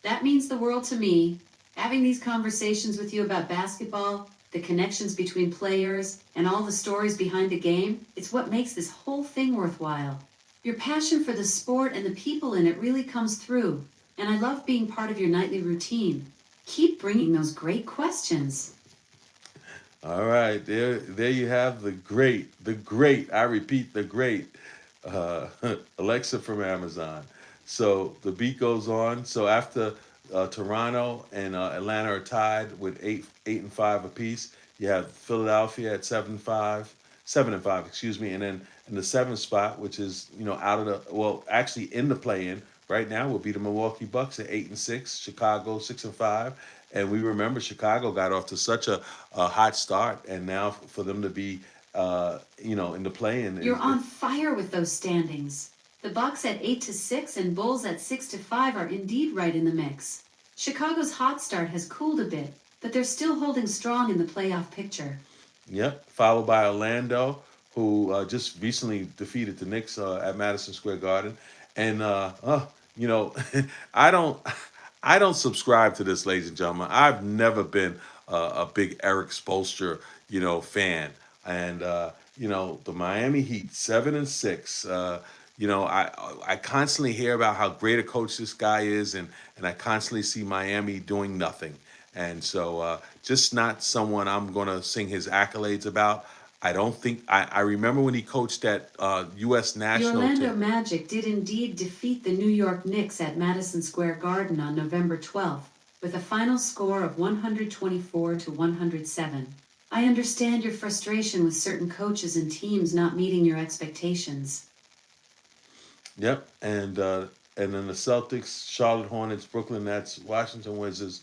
That means the world to me. Having these conversations with you about basketball, the connections between players, and all the stories behind the game, it's what makes this whole thing worthwhile. Your passion for the sport and the people in it really comes through, and I love being part of your nightly routine. Keep bringing those great questions. All right, there you have the great, I repeat, the great uh, Alexa from Amazon. So the beat goes on. So after Toronto and Atlanta are tied with 8-5 apiece, you have Philadelphia at 7-5, excuse me, and then in the seventh spot, which is out of actually in the play-in right now, will be the Milwaukee Bucks at 8-6, Chicago 6-5. And we remember Chicago got off to such a hot start, and now for them to be, in the play-in. You're on fire with those standings. The Bucks at 8-6 and Bulls at 6-5 are indeed right in the mix. Chicago's hot start has cooled a bit, but they're still holding strong in the playoff picture. Yep, followed by Orlando, who just recently defeated the Knicks at Madison Square Garden, and I don't. I don't subscribe to this, ladies and gentlemen. I've never been a big Eric Spoelstra, fan. And the Miami Heat, 7-6. I constantly hear about how great a coach this guy is, and I constantly see Miami doing nothing. And so, just not someone I'm gonna sing his accolades about. I don't think I remember when he coached that U.S. The national Orlando team. Magic did indeed defeat the New York Knicks at Madison Square Garden on November 12th, with a final score of 124-107. I understand your frustration with certain coaches and teams not meeting your expectations. Yep, and then the Celtics, Charlotte Hornets, Brooklyn Nets, Washington Wizards,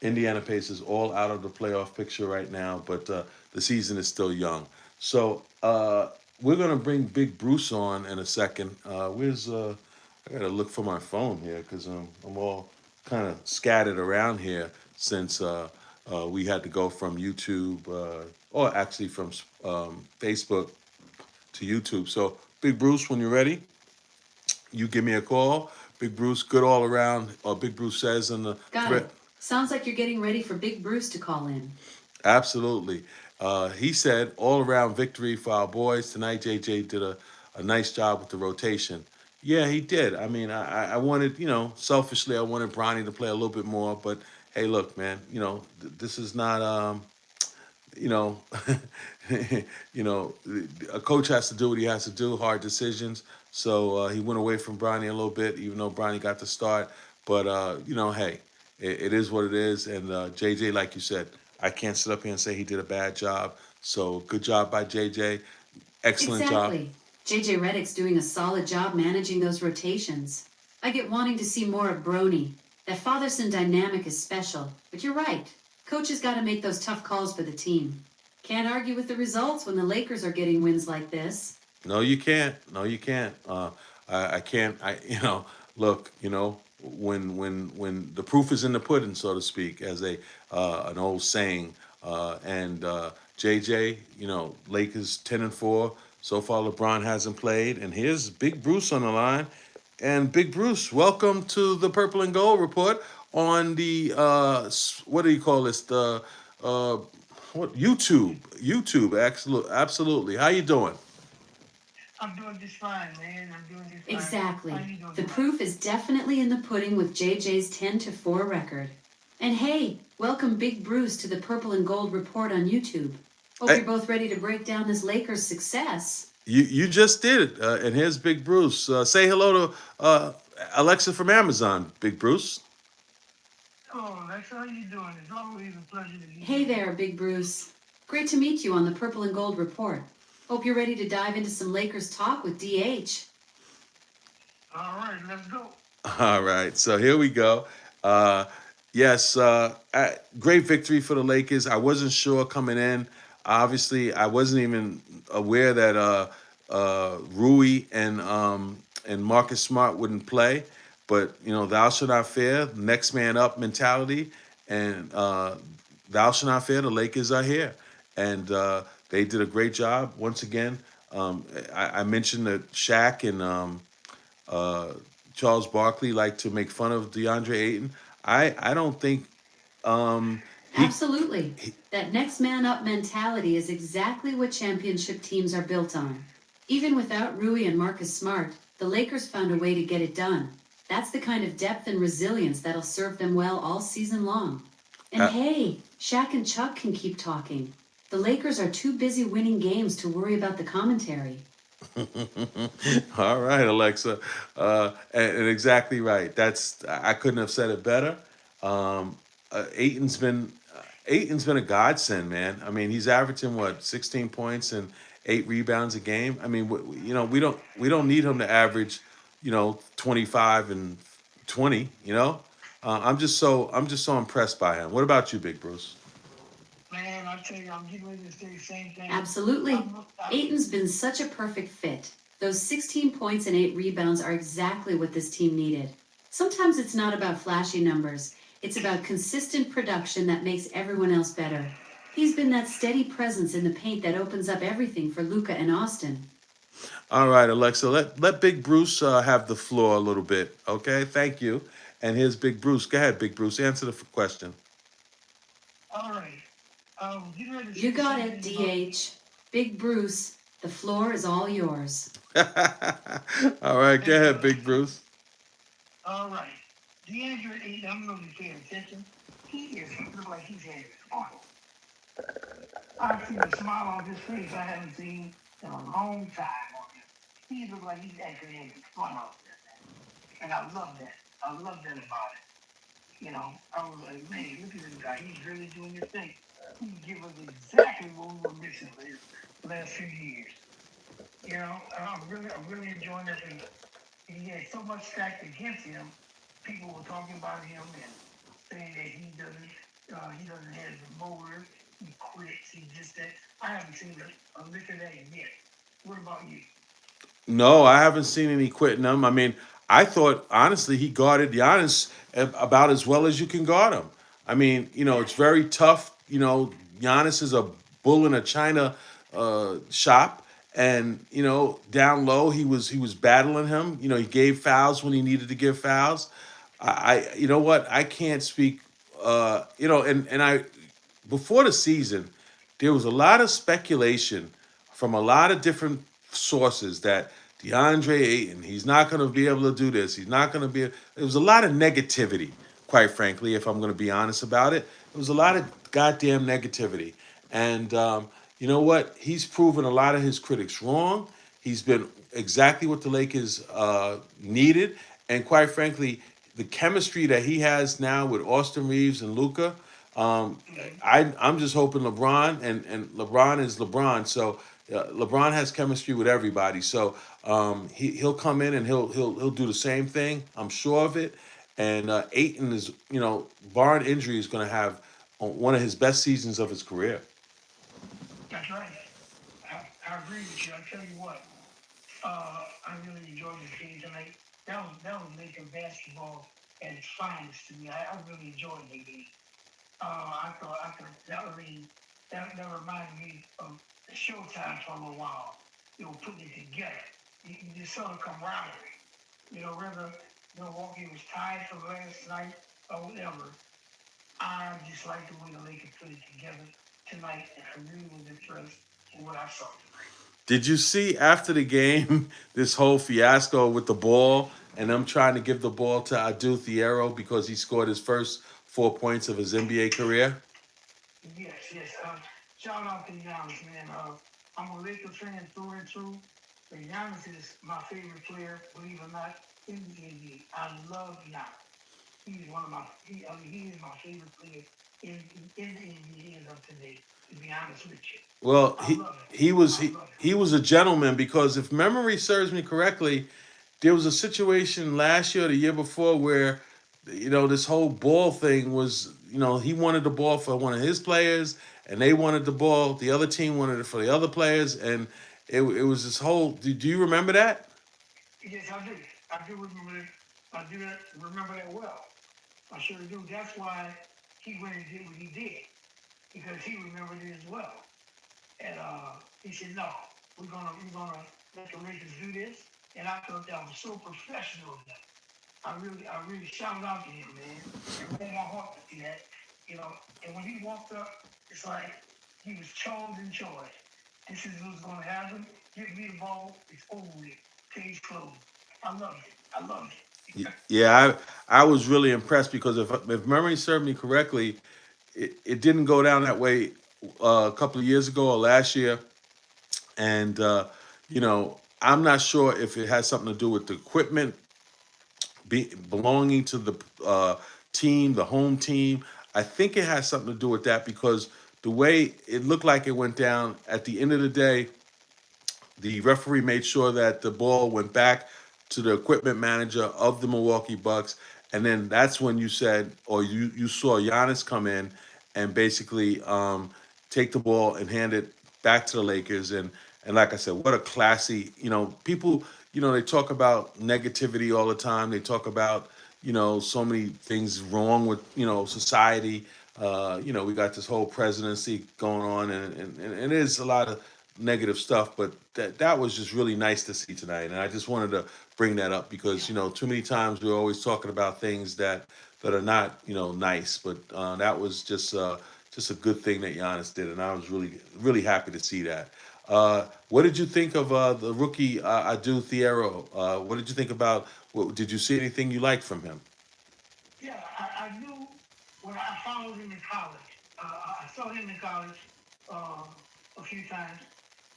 Indiana Pacers, all out of the playoff picture right now, but the season is still young. So we're gonna bring Big Bruce on in a second. Where's I gotta look for my phone here because I'm all kind of scattered around here since we had to go from YouTube or actually from Facebook to YouTube. So Big Bruce, when you're ready, you give me a call. Big Bruce, good all around. Big Bruce says in the Got threat. it. Sounds like you're getting ready for Big Bruce to call in. Absolutely. He said all around victory for our boys tonight. JJ did a nice job with the rotation. Yeah, he did. I mean, I wanted, selfishly, I wanted Bronny to play a little bit more. But hey, look, man, this is not, you know, you know, a coach has to do what he has to do, hard decisions. So he went away from Bronny a little bit, even though Bronny got the start. But, hey, it is what it is. And JJ, like you said, I can't sit up here and say he did a bad job. So good job by JJ. Excellent job. Exactly. JJ Redick's doing a solid job managing those rotations. I get wanting to see more of Brony. That father-son dynamic is special, but you're right. Coaches got to make those tough calls for the team. Can't argue with the results when the Lakers are getting wins like this. No, you can't. No, you can't. I can't. Look. When the proof is in the pudding, so to speak, as an old saying. And JJ, Lakers 10-4. So far, LeBron hasn't played, and here's Big Bruce on the line. And Big Bruce, welcome to the Purple and Gold Report on the what do you call this? The what YouTube? YouTube, absolutely. How you doing? I'm doing just fine, man. I'm doing just fine. Exactly. How you doing, The man? proof is definitely in the pudding with JJ's 10-4 record. And hey, welcome Big Bruce to the Purple and Gold Report on YouTube. Hope Hey. you're both ready to break down this Lakers success. You just did it, and here's Big Bruce. Say hello to Alexa from Amazon, Big Bruce. Oh, Alexa, how you doing? It's always a pleasure to meet you. Hey there, Big Bruce. Great to meet you on the Purple and Gold Report. Hope you're ready to dive into some Lakers talk with DH. All right, let's go. All right, so here we go. Yes, great victory for the Lakers. I wasn't sure coming in. Obviously, I wasn't even aware that Rui and Marcus Smart wouldn't play. But thou shalt not fear, next man up mentality, and thou shalt not fear. The Lakers are here, and they did a great job once again. I mentioned that Shaq and Charles Barkley like to make fun of DeAndre Ayton. I don't think Absolutely. That next man up mentality is exactly what championship teams are built on. Even without Rui and Marcus Smart, the Lakers found a way to get it done. That's the kind of depth and resilience that'll serve them well all season long. And hey, Shaq and Chuck can keep talking. The Lakers are too busy winning games to worry about the commentary. All right, Alexa, and exactly right. I couldn't have said it better. Aiton's been a godsend, man. I mean, he's averaging 16 points and 8 rebounds a game. I mean, we don't need him to average, 25 and 20. I'm just so impressed by him. What about you, Big Bruce? Man, I tell you, I'm getting ready to say the same thing. Absolutely. Aiton's been such a perfect fit. Those 16 points and 8 rebounds are exactly what this team needed. Sometimes it's not about flashy numbers. It's about consistent production that makes everyone else better. He's been that steady presence in the paint that opens up everything for Luka and Austin. All right, Alexa, let Big Bruce have the floor a little bit, okay? Thank you. And here's Big Bruce. Go ahead, Big Bruce. Answer the question. All right. You got it, DH. Big Bruce, the floor is all yours. All right, go ahead, Big Bruce. All right. DeAndre Ayton, I'm going to be paying attention. He looks like he's having fun. I've seen a smile on his face I haven't seen in a long time on him. He looks like he's actually having fun out there. And I love that. I love that about it. I was like, man, look at this guy. He's really doing his thing. He give us exactly what we were missing the last few years. I'm really enjoying this. And he had so much stacked against him. People were talking about him and saying that he doesn't have the motor. He quits. He just that. I haven't seen a lick of that yet. What about you? No, I haven't seen any quitting him. I mean, I thought, honestly, he guarded Giannis about as well as you can guard him. I mean, it's very tough. Giannis is a bull in a china shop, and down low he was battling him. He gave fouls when he needed to give fouls. You know what, I can't speak. And I before the season, there was a lot of speculation from a lot of different sources that DeAndre Ayton, he's not going to be able to do this. He's not going to be. There was a lot of negativity, quite frankly, if I'm going to be honest about it. There was a lot of goddamn negativity. And you know what? He's proven a lot of his critics wrong. He's been exactly what the Lakers needed. And quite frankly, the chemistry that he has now with Austin Reeves and Luca, I'm just hoping LeBron and LeBron is LeBron. So LeBron has chemistry with everybody. So he'll come in and he'll do the same thing. I'm sure of it. And Aiton is, barring injury, is going to have one of his best seasons of his career. That's right. I agree with you. I tell you what, I really enjoyed this game tonight. That was Laker basketball at its finest to me. I really enjoyed the game. I thought that reminded me of the Showtime for a little while. They were putting it together. You just saw the camaraderie. Whether Milwaukee was tied from last night or whatever, I just like the way the Lakers put it together tonight, and I really was impressed with what I saw tonight. Did you see after the game this whole fiasco with the ball and them trying to give the ball to Adu Thiero because he scored his first 4 points of his NBA career? Yes. Shout out to Giannis, man. I'm a Lakers fan through and through. But Giannis is my favorite player, believe it or not, in the NBA. I love Giannis. He's one of he is my favorite player in the NBA as of today, to be honest with you. Well, I he love it. he was I he, love he was a gentleman because if memory serves me correctly, there was a situation last year or the year before where this whole ball thing was, he wanted the ball for one of his players and they wanted the ball, the other team wanted it for the other players, and it was this whole, do you remember that? it. Yes, I do. I do remember it. I do remember that well. I sure do. That's why he went and did what he did, because he remembered it as well. And he said, "No, we're gonna let the Lakers do this." And I thought that was so professional of them. I really shouted out to him, man. It warmed my heart to see that, you know. And when he walked up, it's like he was chosen choice. This is what's gonna happen. Give me the ball. It's over with. Case closed. I loved it. I loved it. Yeah, I was really impressed because if memory served me correctly, it didn't go down that way a couple of years ago or last year. And I'm not sure if it has something to do with the equipment belonging to the team, the home team. I think it has something to do with that because the way it looked like it went down at the end of the day, the referee made sure that the ball went back to the equipment manager of the Milwaukee Bucks, and then that's when you said, or you saw Giannis come in and basically take the ball and hand it back to the Lakers. And like I said, what a classy, people, they talk about negativity all the time. They talk about so many things wrong with society. We got this whole presidency going on, and it is a lot of negative stuff, but that was just really nice to see tonight, and I just wanted to bring that up because too many times we're always talking about things that are not nice, but that was just a good thing that Giannis did, and I was really happy to see that. What did you think of the rookie Adu Thiero? What did you think about? Did you see anything you liked from him? Yeah, I knew when I followed him in college. I saw him in college a few times,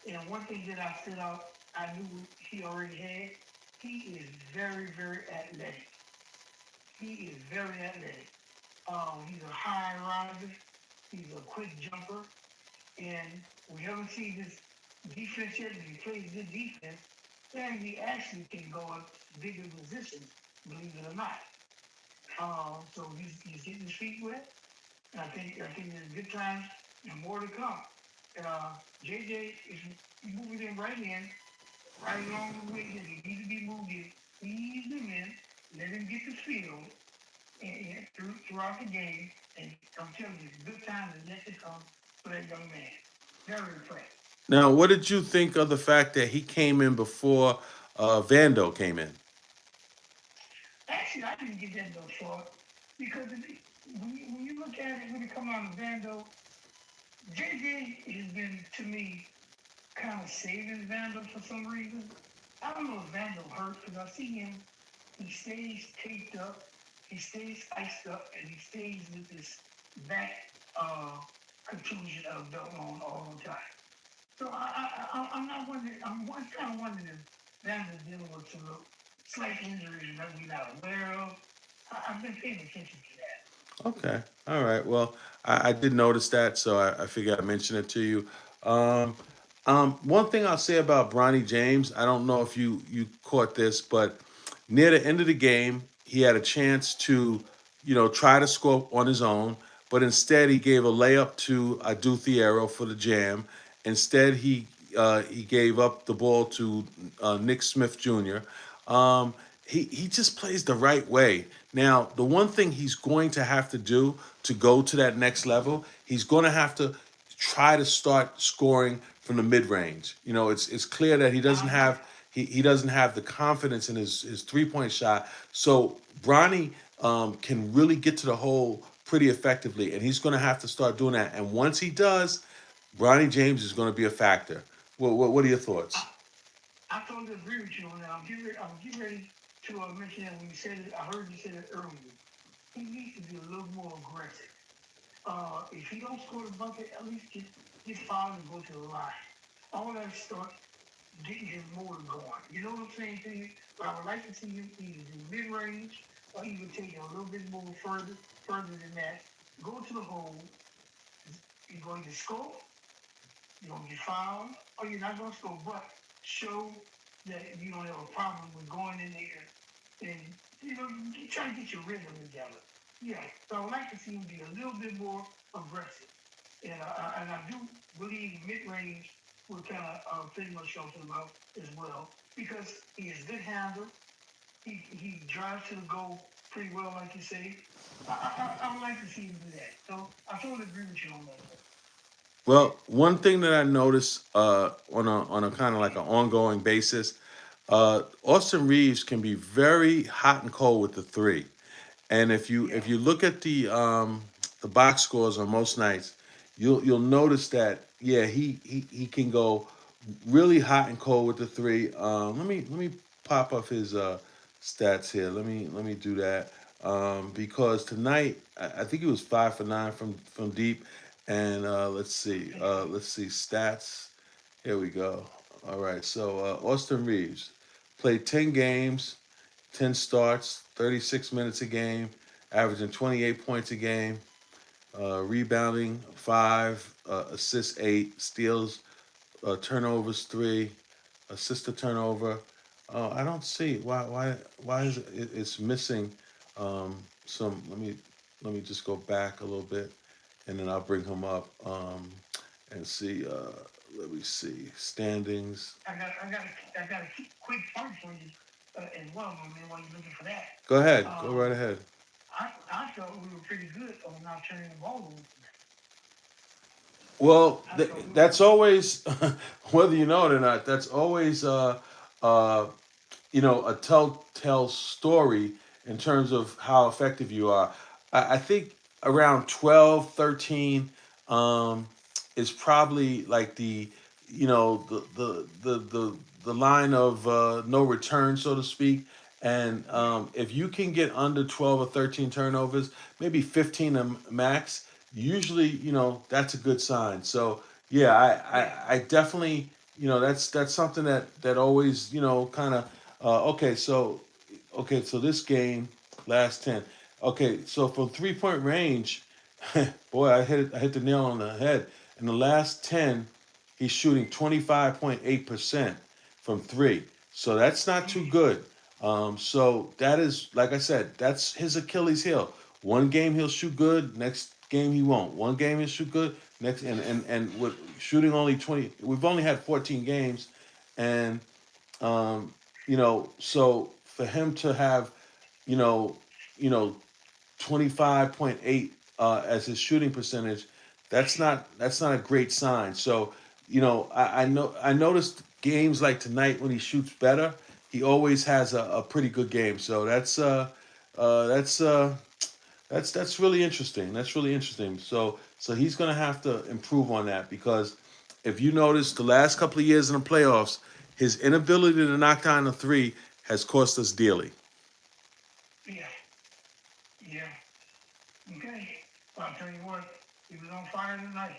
and one thing that I stood out, I knew he already had. He is very, very athletic. He is very athletic. He's a high riser. He's a quick jumper, and we haven't seen this defense yet. But he plays good defense, and he actually can go up bigger positions, believe it or not. So he's getting his feet wet. And I think there's good times and more to come. And JJ is moving him right along the way. He needs to be moved in, ease him in, let him get the field and throughout the game. And I'm telling you, good times are yet to come for that young man. Very impressed. Now, what did you think of the fact that he came in before Vando came in? Actually, I didn't get that though far because when you look at it, when it comes on Vando, JJ has been to me kind of saving Vando for some reason. I don't know if Vando hurt because I see him. He stays taped up, he stays iced up, and he stays with this back contusion of belt on all the time. So I'm not wondering. Kind of wondering if Vander's dealing with some slight injuries that we're not aware of. I've been paying attention to that. Okay. All right. Well, I did notice that, so I figured I'd mention it to you. Um, one thing I'll say about Bronny James, I don't know if you caught this, but near the end of the game, he had a chance to, try to score on his own, but instead he gave a layup to Adu Thiero for the jam. Instead, he gave up the ball to Nick Smith Jr. He just plays the right way. Now, the one thing he's going to have to do to go to that next level, he's going to have to try to start scoring from the mid range. It's clear that he doesn't have the confidence in his 3-point shot. So Bronny can really get to the hole pretty effectively, and he's going to have to start doing that. And once he does, Bronny James is going to be a factor. What are your thoughts? I totally agree with you on that. I'm getting ready to mention that when you said it. I heard you say it earlier. He needs to be a little more aggressive. If he don't score the bucket, at least get fouled and go to the line. All that start getting his motor going. You know what I'm saying to you? But I would like to see him either do mid range or even take it a little bit more further than that. Go to the hole. You're going to score. You're going to get fouled, or you're not going to score, but show that you don't have a problem with going in there and, you try to get your rhythm together. Yeah, so I would like to see him be a little bit more aggressive. And I do believe mid-range will kind of pretty much show him out as well because he is a good handler. He drives to the goal pretty well, like you say. I would like to see him do that. So I totally agree with you on that. Well, one thing that I noticed on a kind of like an ongoing basis, Austin Reeves can be very hot and cold with the three. And if you look at the box scores on most nights, you'll notice that he can go really hot and cold with the three. Let me pop up his stats here. Let me do that because tonight I think he was 5 for 9 from deep. And let's see stats. Here we go. All right, so Austin Reeves played 10 games, 10 starts, 36 minutes a game, averaging 28 points a game, rebounding 5, assists 8, steals, turnovers 3, assist to turnover. I don't see why is it's missing some. Let me just go back a little bit, and then I'll bring him up and see. Let me see standings. I got a quick point for you as well, man, while you're looking for that. Go ahead. Go right ahead. I felt we were pretty good on not turning the ball over. Well, that's always, whether you know it or not, that's always uh, a telltale story in terms of how effective you are. I think around 12, 13 is probably like the line of no return, so to speak. And if you can get under 12 or 13 turnovers, maybe 15 max, usually, that's a good sign. So yeah, I definitely, that's something that always, kind of, okay, so this game, last 10. Okay, so from 3-point range, boy, I hit the nail on the head. In the last 10, he's shooting 25.8% from three. So that's not too good. So that is, like I said, that's his Achilles heel. One game he'll shoot good, next game he won't. One game he'll shoot good, next and with shooting only 20, we've only had 14 games, and so for him to have, you know, you know, 25.8 as his shooting percentage, that's not a great sign. So I noticed games like tonight when he shoots better, he always has a pretty good game. So that's that's really interesting. That's really interesting. So he's gonna have to improve on that because if you notice the last couple of years in the playoffs, his inability to knock down the three has cost us dearly. Yeah. Yeah. Okay. Well, I'll tell you what, he was on fire tonight.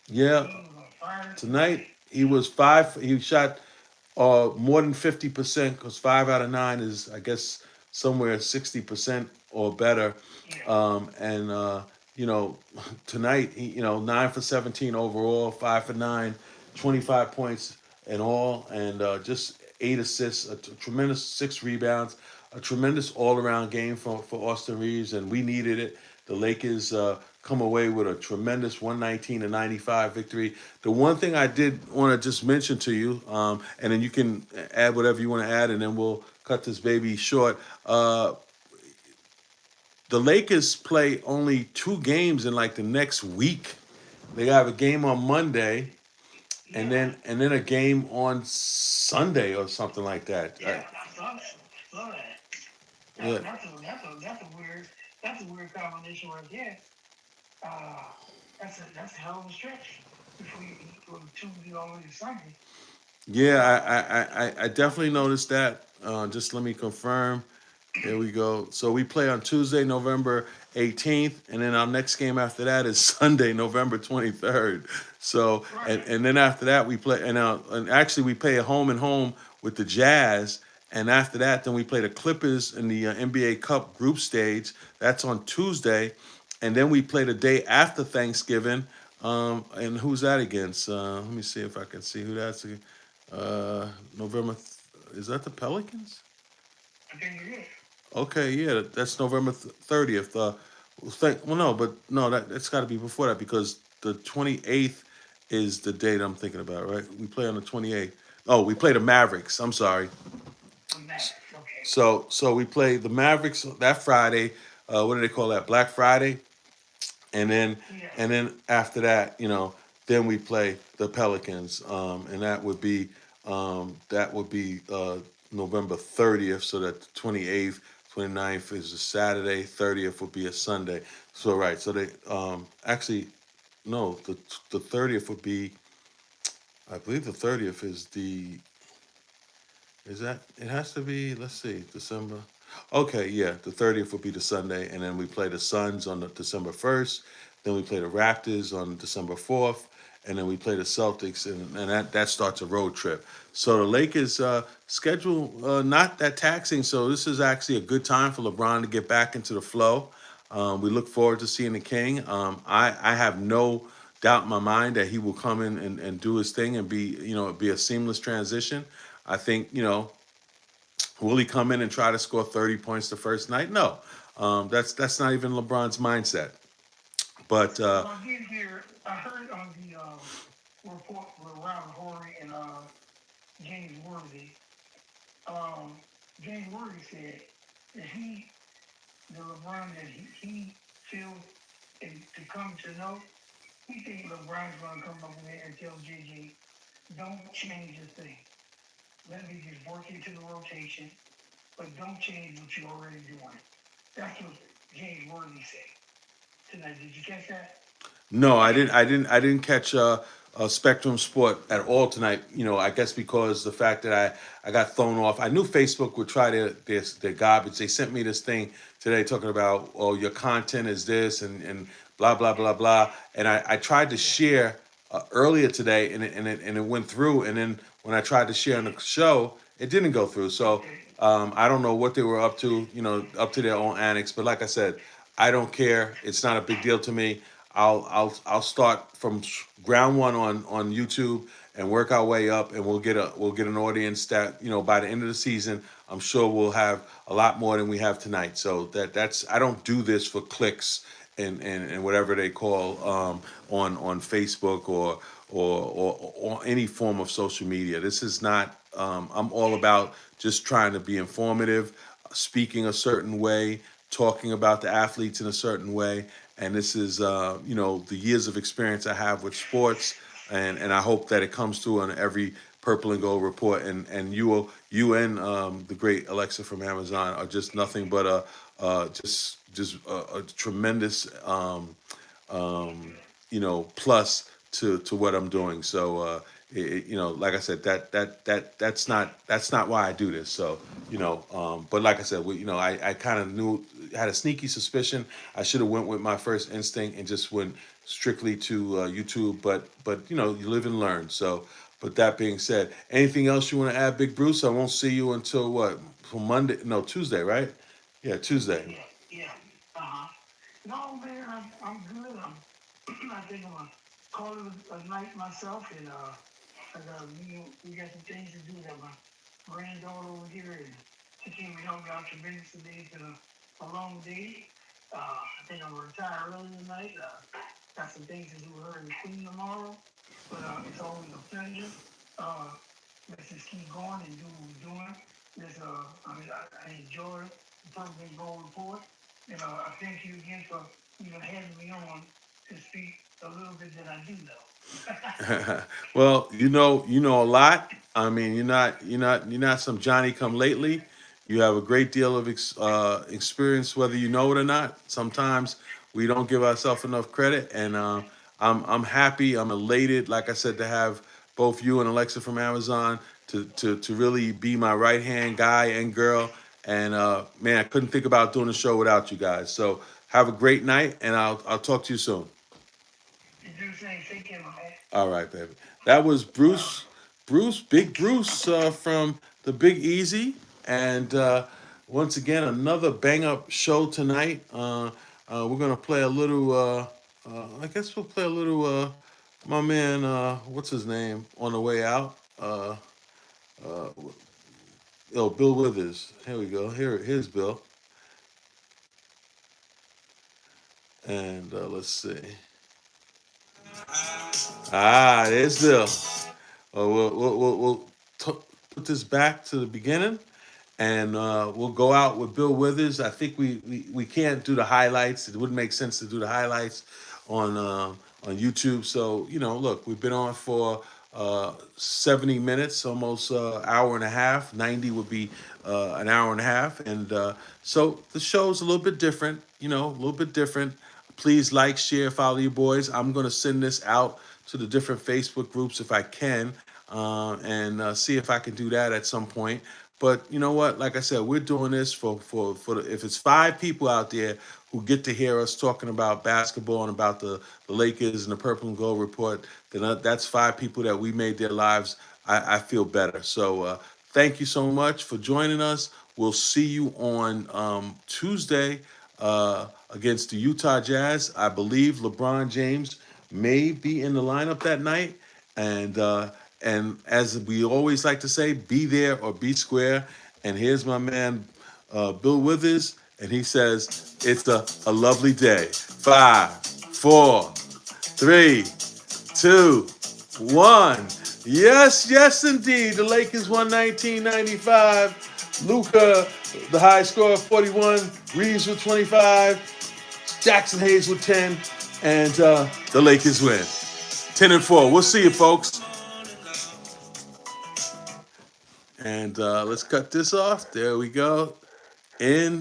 Yeah, He was on fire tonight he was five. He shot more than 50% because 5 out of 9 is I guess somewhere 60% or better. Yeah. And you know tonight he 9 for 17 overall, 5 for 9, 25 points in all, and just 8 assists, tremendous 6 rebounds, a tremendous all around game for Austin Reeves, and we needed it. The Lakers come away with a tremendous 119-95 victory. The one thing I did want to just mention to you, and then you can add whatever you want to add, and then we'll cut this baby short. The Lakers play only 2 games in like the next week. They have a game on Monday, and then a game on Sunday or something like that. Yeah, I saw that. Yeah. That's a weird combination right there. That's a hell of a stretch before you go to Tuesday all the way to Sunday. Yeah, I definitely noticed that. Just let me confirm. There we go. So we play on Tuesday, November 18th, and then our next game after that is Sunday, November 23rd. So and then after that we play and actually we play a home and home with the Jazz, and after that then we play the Clippers in the NBA Cup group stage. That's on Tuesday, and then we play the day after Thanksgiving. And who's that against? Let me see if I can see who that's against. November. Is that the Pelicans? I think it is. Okay, yeah, that's November 30th. That's got to be before that because the 28th is the date I'm thinking about, right? We play on the 28th. Oh, we play the Mavericks. I'm sorry. Okay. So we play the Mavericks that Friday. What do they call that? Black Friday. And then after that, then we play the Pelicans, and that would be November 30th. So that the 28th, 29th is a Saturday, 30th would be a Sunday. So right, so they actually no, the 30th would be, I believe the 30th is that it has to be, let's see, December. Okay, yeah, the 30th would be the Sunday, and then we play the Suns on the December 1st. Then we play the Raptors on December 4th, and then we play the Celtics, and that starts a road trip. So the Lakers schedule not that taxing, so this is actually a good time for LeBron to get back into the flow. We look forward to seeing the King. I have no doubt in my mind that he will come in and do his thing and be a seamless transition. I think, will he come in and try to score 30 points the first night? No, that's not even LeBron's mindset. But Well, I did hear. I heard on the report with Ron Horry and James Worthy. James Worthy said that the LeBron that he feels and to come to know, he thinks LeBron's going to come over there and tell JJ, don't change a thing. Let me just work into the rotation, but don't change what you're already doing. That's what James Worthy said tonight. Did you catch that? no, I didn't catch Spectrum Sport at all tonight. I guess because the fact that I got thrown off. I knew Facebook would try their garbage. They sent me this thing today talking about, oh, your content is this and blah blah blah blah. And I tried to share earlier today, and it went through. And then when I tried to share on the show, it didn't go through. So I don't know what they were up to. Up to their own annex. But like I said, I don't care. It's not a big deal to me. I'll start from ground one on YouTube and work our way up, and we'll get an audience that by the end of the season, I'm sure we'll have a lot more than we have tonight. So that's I don't do this for clicks and whatever they call on Facebook or any form of social media. This is not. I'm all about just trying to be informative, speaking a certain way, talking about the athletes in a certain way. And this is, the years of experience I have with sports and I hope that it comes through on every Purple and Gold report. And you and the great Alexa from Amazon are just nothing but a tremendous plus to what I'm doing. So like I said, that's not why I do this. So but like I said, I kind of had a sneaky suspicion I should have went with my first instinct and just went strictly to YouTube. But you live and learn. So, but that being said, anything else you want to add, Big Bruce? I won't see you until what? From Monday? No, Tuesday, right? Yeah, Tuesday. Yeah. No, man, I'm good. I think I'm gonna call it a night myself, and I got we got some things to do. That my granddaughter over here, and she came and helped me out tremendously. It's been a long day. I think I'm gonna retire early tonight. Got some things to do with her and the Queen tomorrow, but it's always a pleasure. Let's just keep going and do what we're doing. I enjoy the Purple and Gold report. I thank you again for even having me on to speak a little bit that I do know. Well, you know a lot. I mean, you're not some Johnny come lately. You have a great deal of experience, whether you know it or not. Sometimes we don't give ourselves enough credit, and I'm happy. I'm elated, like I said, to have both you and Alexa from Amazon to really be my right hand guy and girl. And man, I couldn't think about doing the show without you guys. So have a great night, and I'll talk to you soon. You do the same. Take care, my man. All right, baby. That was Big Bruce from the Big Easy, and once again another bang up show tonight. We're gonna play a little. I guess we'll play a little. My man, what's his name? On the way out. Uh, Bill Withers. Here we go. Here's Bill, and let's see. There's Bill. We'll put this back to the beginning, and we'll go out with Bill Withers. I think we can't do the highlights. It wouldn't make sense to do the highlights on YouTube. So look, we've been on for 70 minutes, almost hour and a half. 90 would be an hour and a half, and so the show's a little bit different. A little bit different. Please like, share, follow your boys. I'm gonna send this out to the different Facebook groups if I can, and see if I can do that at some point. But you know what? Like I said, we're doing this for if it's 5 people out there who get to hear us talking about basketball and about the Lakers and the Purple and Gold report, then that's 5 people that we made their lives. I feel better. So thank you so much for joining us. We'll see you on Tuesday against the Utah Jazz. I believe LeBron James may be in the lineup that night, and as we always like to say, be there or be square. And here's my man, Bill Withers, and he says, it's a lovely day. 5, 4, 3, 2, 1. Yes, indeed. The Lakers won 1995. Luka, the high score of 41. Reeves with 25. Jackson Hayes with 10. And the Lakers win. 10-4. We'll see you, folks. And let's cut this off. There we go. In